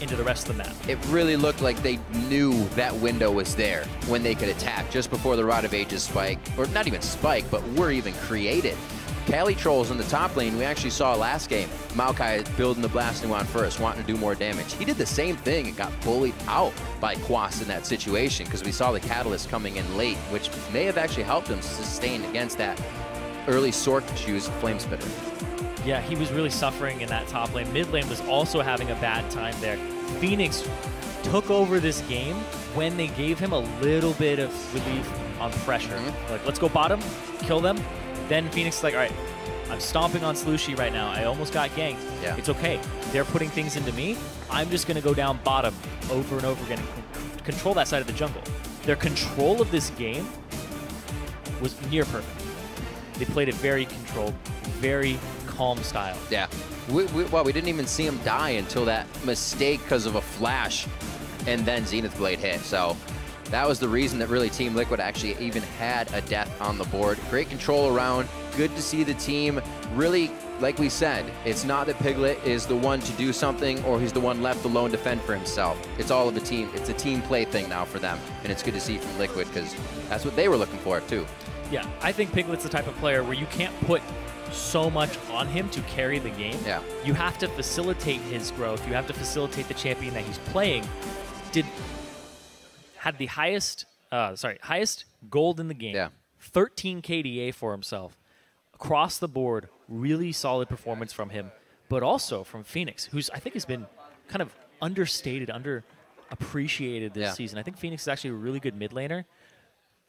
into the rest of the map. It really looked like they knew that window was there when they could attack just before the Rod of Ages spike, or not even spike, but were even created. Cali Trolls in the top lane, we actually saw last game. Maokai building the Blasting Wand first, wanting to do more damage. He did the same thing and got bullied out by Quas in that situation because we saw the Catalyst coming in late, which may have actually helped him sustain against that early Sork choose Flame Spitter. Yeah, he was really suffering in that top lane. Mid lane was also having a bad time there. Phoenix took over this game when they gave him a little bit of relief on pressure. Like, let's go bottom, kill them. Then Phoenix is like, all right, I'm stomping on Slushy right now. I almost got ganked. Yeah. It's okay. They're putting things into me. I'm just going to go down bottom over and over again and control that side of the jungle. Their control of this game was near perfect. They played it very controlled, very calm style. Yeah. We didn't even see him die until that mistake because of a flash and then Zenith Blade hit. So that was the reason that really Team Liquid actually even had a death on the board. Great control around. Good to see the team really, like we said, it's not that Piglet is the one to do something or he's the one left alone to fend for himself. It's all of a team. It's a team play thing now for them. And it's good to see from Liquid because that's what they were looking for too. Yeah, I think Piglet's the type of player where you can't put so much on him to carry the game. Yeah. You have to facilitate his growth. You have to facilitate the champion that he's playing. Had the highest gold in the game. Yeah. 13 KDA for himself. Across the board, really solid performance from him, but also from Phoenix, who's I think has been kind of understated, underappreciated this season. I think Phoenix is actually a really good mid laner.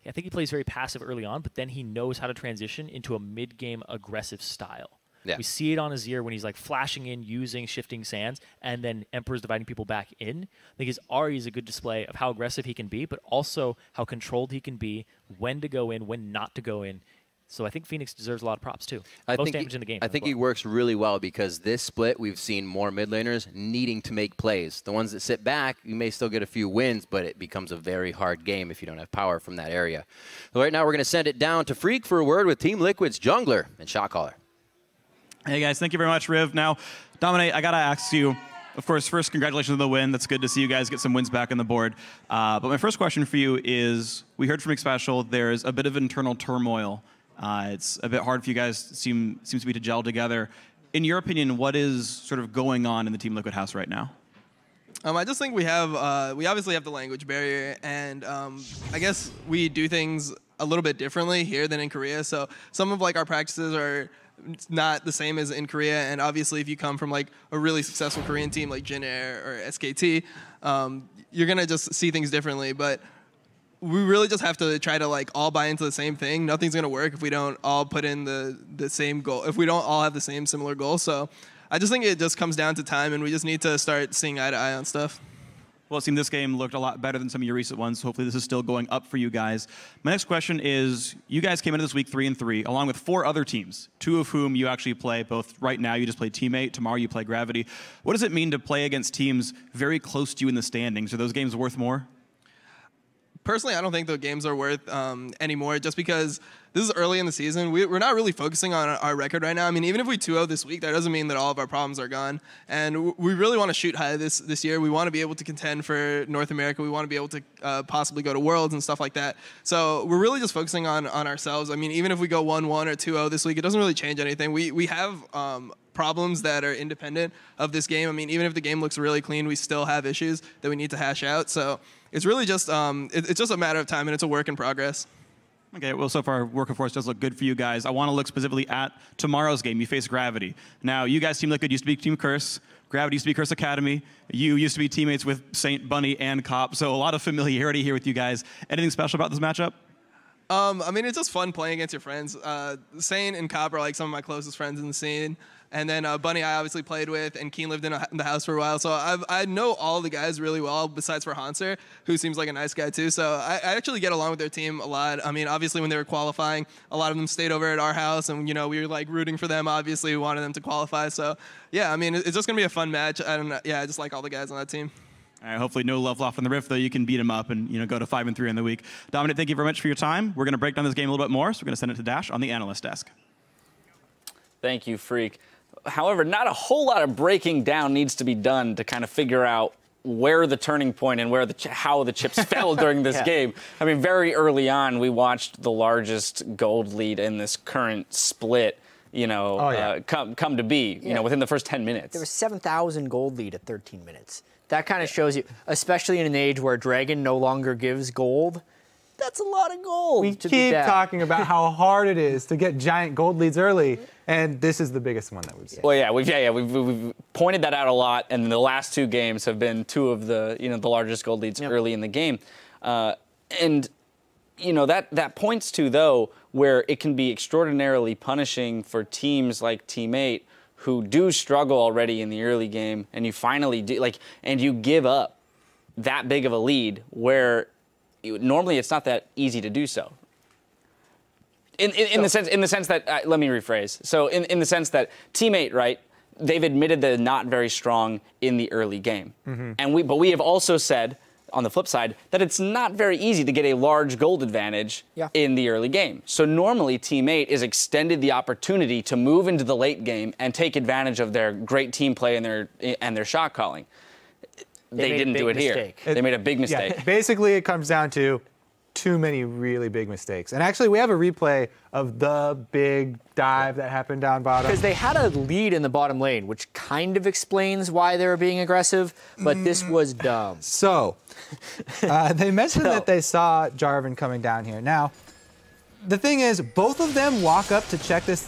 I think he plays very passive early on, but then he knows how to transition into a mid-game aggressive style. Yeah. We see it on Azir when he's like flashing in, using Shifting Sands, and then Emperor's dividing people back in. I think his Ahri is a good display of how aggressive he can be, but also how controlled he can be, when to go in, when not to go in. So I think Phoenix deserves a lot of props too. Most damage in the game. I think he works really well because this split, we've seen more mid laners needing to make plays. The ones that sit back, you may still get a few wins, but it becomes a very hard game if you don't have power from that area. So right now we're going to send it down to Freak for a word with Team Liquid's jungler and shot caller. Hey guys, thank you very much, Riv. Now, Dominate, I got to ask you, of course, first, congratulations on the win. That's good to see you guys get some wins back on the board. But my first question for you is, we heard from McSpecial, there's a bit of internal turmoil. It's a bit hard for you guys, seems to be to gel together. In your opinion, what is sort of going on in the Team Liquid house right now? I just think we obviously have the language barrier, and I guess we do things a little bit differently here than in Korea. So some of like our practices are not the same as in Korea, and obviously if you come from like a really successful Korean team like Jin Air or SKT, you're gonna just see things differently. But we really just have to try to like all buy into the same thing. Nothing's gonna work if we don't all put in the same goal, if we don't all have the same similar goal. So I just think it just comes down to time, and we just need to start seeing eye to eye on stuff. Well, it seemed this game looked a lot better than some of your recent ones. So hopefully this is still going up for you guys. My next question is, you guys came into this week 3-3, along with 4 other teams, 2 of whom you actually play both right now. You just play Teammate. Tomorrow you play Gravity. What does it mean to play against teams very close to you in the standings? Are those games worth more? Personally, I don't think the games are worth anymore, just because this is early in the season. We're not really focusing on our record right now. I mean, even if we 2-0 this week, that doesn't mean that all of our problems are gone. And we really want to shoot high this year. We want to be able to contend for North America. We want to be able to possibly go to Worlds and stuff like that. So we're really just focusing on ourselves. I mean, even if we go 1-1 or 2-0 this week, it doesn't really change anything. We have problems that are independent of this game. I mean, even if the game looks really clean, we still have issues that we need to hash out. So it's really just it's just a matter of time, and it's a work in progress. Okay, well, so far, Work of Force does look good for you guys. I want to look specifically at tomorrow's game. You face Gravity. Now, you guys, Team Liquid, used to be Team Curse. Gravity used to be Curse Academy. You used to be teammates with Saint, Bunny, and Cop. So a lot of familiarity here with you guys. Anything special about this matchup? I mean, it's just fun playing against your friends. Saint and Cop are like some of my closest friends in the scene. And then Bunny I obviously played with, and Keen lived in the house for a while. So I know all the guys really well, besides for Hanser, who seems like a nice guy too. So I actually get along with their team a lot. I mean, obviously when they were qualifying, a lot of them stayed over at our house, and we were like rooting for them. Obviously, we wanted them to qualify. So yeah, I mean, it's just gonna be a fun match. I just like all the guys on that team. All right, hopefully no love lost on the Rift, though. You can beat him up and go to 5-3 in the week. Dominic, thank you very much for your time. We're going to break down this game a little bit more, so we're going to send it to Dash on the analyst desk. Thank you, Freak. However, not a whole lot of breaking down needs to be done to kind of figure out where the turning point and how the chips fell during this game. I mean, very early on, we watched the largest gold lead in this current split, come to be, within the first 10 minutes. There was 7,000 gold lead at 13 minutes. That kind of shows you, especially in an age where Dragon no longer gives gold, that's a lot of gold. We keep talking about how hard it is to get giant gold leads early, and this is the biggest one that we've seen. Well, we've pointed that out a lot, and the last 2 games have been 2 of the the largest gold leads early in the game, and that points to though where it can be extraordinarily punishing for teams like Team 8 who do struggle already in the early game, and you finally do and you give up that big of a lead where. Normally, it's not that easy to do so. In the sense that let me rephrase. So in the sense that Team 8, right? They've admitted they're not very strong in the early game, but we have also said on the flip side that it's not very easy to get a large gold advantage in the early game. So normally, Team 8 is extended the opportunity to move into the late game and take advantage of their great team play and their shot calling. They didn't do it here. They made a big mistake. Yeah, basically, it comes down to too many really big mistakes. And actually, we have a replay of the big dive that happened down bottom. Because they had a lead in the bottom lane, which kind of explains why they were being aggressive, but this was dumb. So, they mentioned that they saw Jarvan coming down here. Now, the thing is, both of them walk up to check this.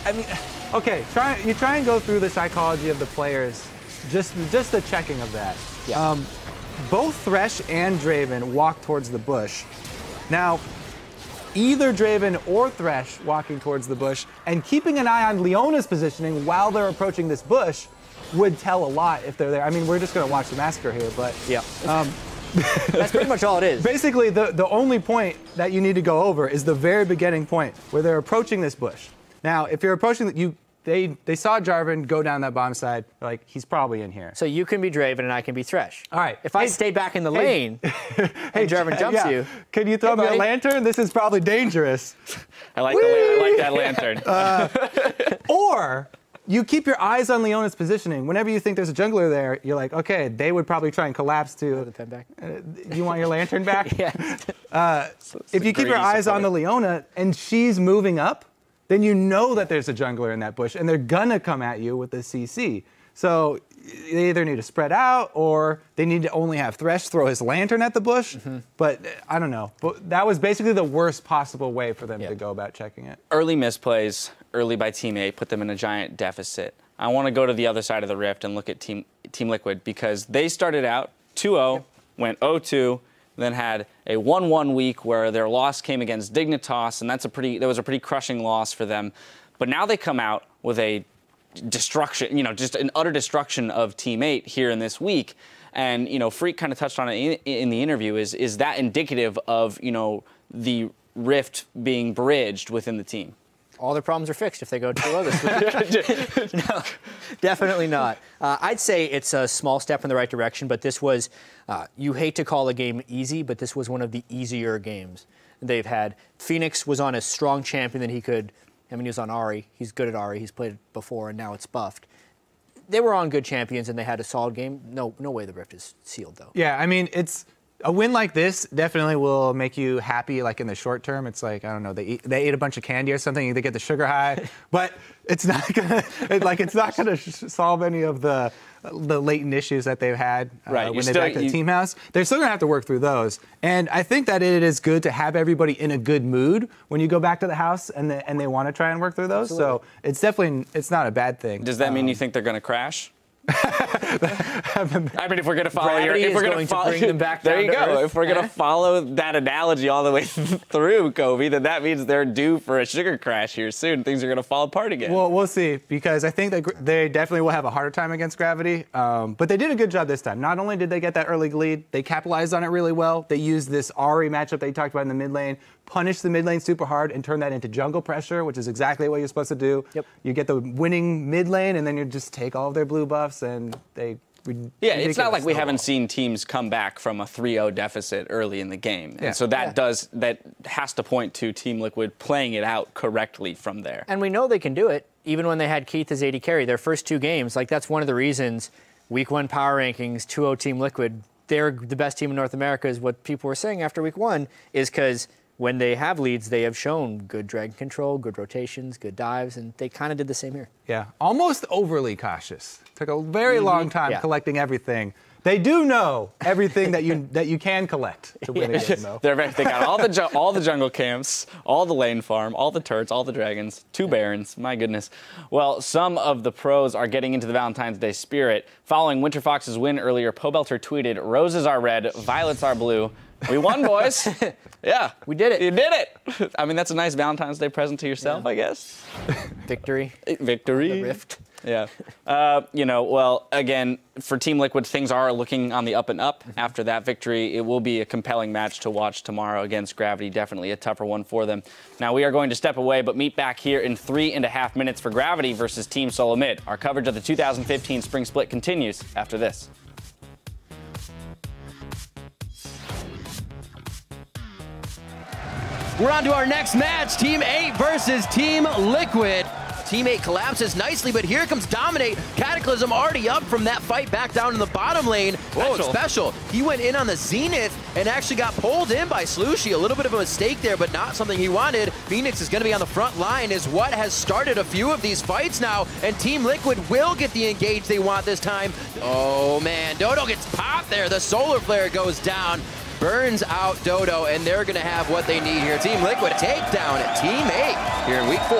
I mean, okay, you try and go through the psychology of the players. Just the checking of that. Yeah. Both Thresh and Draven walk towards the bush. Now, either Draven or Thresh walking towards the bush and keeping an eye on Leona's positioning while they're approaching this bush would tell a lot if they're there. I mean, we're just going to watch the massacre here, but that's pretty much all it is. Basically, the only point that you need to go over is the very beginning point where they're approaching this bush. Now, if you're approaching They saw Jarvan go down that bottom side. They're like, he's probably in here. So you can be Draven and I can be Thresh. All right. If I stay back in the lane and Jarvan jumps you. Can you throw me a lantern? This is probably dangerous. I like that lantern. Or you keep your eyes on Leona's positioning. Whenever you think there's a jungler there, you're like, okay, they would probably try and collapse to. The pen back. You want your lantern back? Yeah. If you keep your eyes on the Leona and she's moving up, then you know that there's a jungler in that bush, and they're gonna come at you with the CC. So they either need to spread out, or they need to only have Thresh throw his lantern at the bush. But I don't know. But that was basically the worst possible way for them to go about checking it. Early misplays, early by Team 8, put them in a giant deficit. I want to go to the other side of the rift and look at Team Liquid, because they started out 2-0, went 0-2, then had a 1-1 week where their loss came against Dignitas, and that was a pretty crushing loss for them. But now they come out with a destruction, just an utter destruction of Team 8 here in this week. And, Freak kind of touched on it in the interview. Is that indicative of, the rift being bridged within the team? All their problems are fixed if they go 2-0 this week. No, definitely not. I'd say it's a small step in the right direction, but this was, you hate to call a game easy, but this was one of the easier games they've had. Phoenix was on a strong champion that he was on Ahri. He's good at Ahri. He's played before, and now it's buffed. They were on good champions, and they had a solid game. No way the Rift is sealed, though. Yeah, I mean, a win like this definitely will make you happy, like in the short term. It's like, I don't know, they ate a bunch of candy or something, they get the sugar high, but it's not gonna solve any of the latent issues that they've had when they back to the team house. They're still gonna have to work through those. And I think that it is good to have everybody in a good mood when you go back to the house and they want to try and work through those. Absolutely. So it's not a bad thing. Does that mean you think they're gonna crash? I mean, if we're going to follow bring them back there you go. Earth. If we're going to follow that analogy all the way through, Kobe, then that means they're due for a sugar crash here soon. Things are going to fall apart again. Well, we'll see, because I think that they definitely will have a harder time against Gravity. But they did a good job this time. Not only did they get that early lead, they capitalized on it really well. They used this Ahri matchup that you talked about in the mid lane, punish the mid lane super hard, and turn that into jungle pressure, which is exactly what you're supposed to do. Yep. You get the winning mid lane, and then you just take all of their blue buffs, and they... Yeah, it's not like we haven't seen teams come back from a 3-0 deficit early in the game. And so that has to point to Team Liquid playing it out correctly from there. And we know they can do it even when they had Keith as AD carry, their first 2 games, like that's one of the reasons week 1 power rankings, 2-0 Team Liquid, they're the best team in North America is what people were saying after week 1 is because when they have leads, they have shown good dragon control, good rotations, good dives, and they kind of did the same here. Yeah, almost overly cautious. Took a very long time collecting everything. They do know everything that you can collect to win a game, though. They got all the jungle camps, all the lane farm, all the turrets, all the dragons, 2 barons. My goodness. Well, some of the pros are getting into the Valentine's Day spirit. Following Winter Fox's win earlier, Pobelter tweeted, "Roses are red, violets are blue. We won, boys." Yeah, we did it. You did it. I mean, that's a nice Valentine's Day present to yourself, I guess. Victory. Victory. The rift. Yeah. Well, again, for Team Liquid, things are looking on the up and up. After that victory, it will be a compelling match to watch tomorrow against Gravity. Definitely a tougher one for them. Now, we are going to step away, but meet back here in 3.5 minutes for Gravity versus Team Solo Mid. Our coverage of the 2015 Spring Split continues after this. We're on to our next match, Team 8 versus Team Liquid. Team 8 collapses nicely, but here comes Dominate. Cataclysm already up from that fight back down in the bottom lane. Whoa, it's special. He went in on the Zenith and actually got pulled in by Slushy. A little bit of a mistake there, but not something he wanted. Phoenix is going to be on the front line is what has started a few of these fights now, and Team Liquid will get the engage they want this time. Oh, man. Dodo gets popped there. The Solar Flare goes down. Burns out Dodo, and they're going to have what they need here. Team Liquid take down at Team 8 here in Week 4.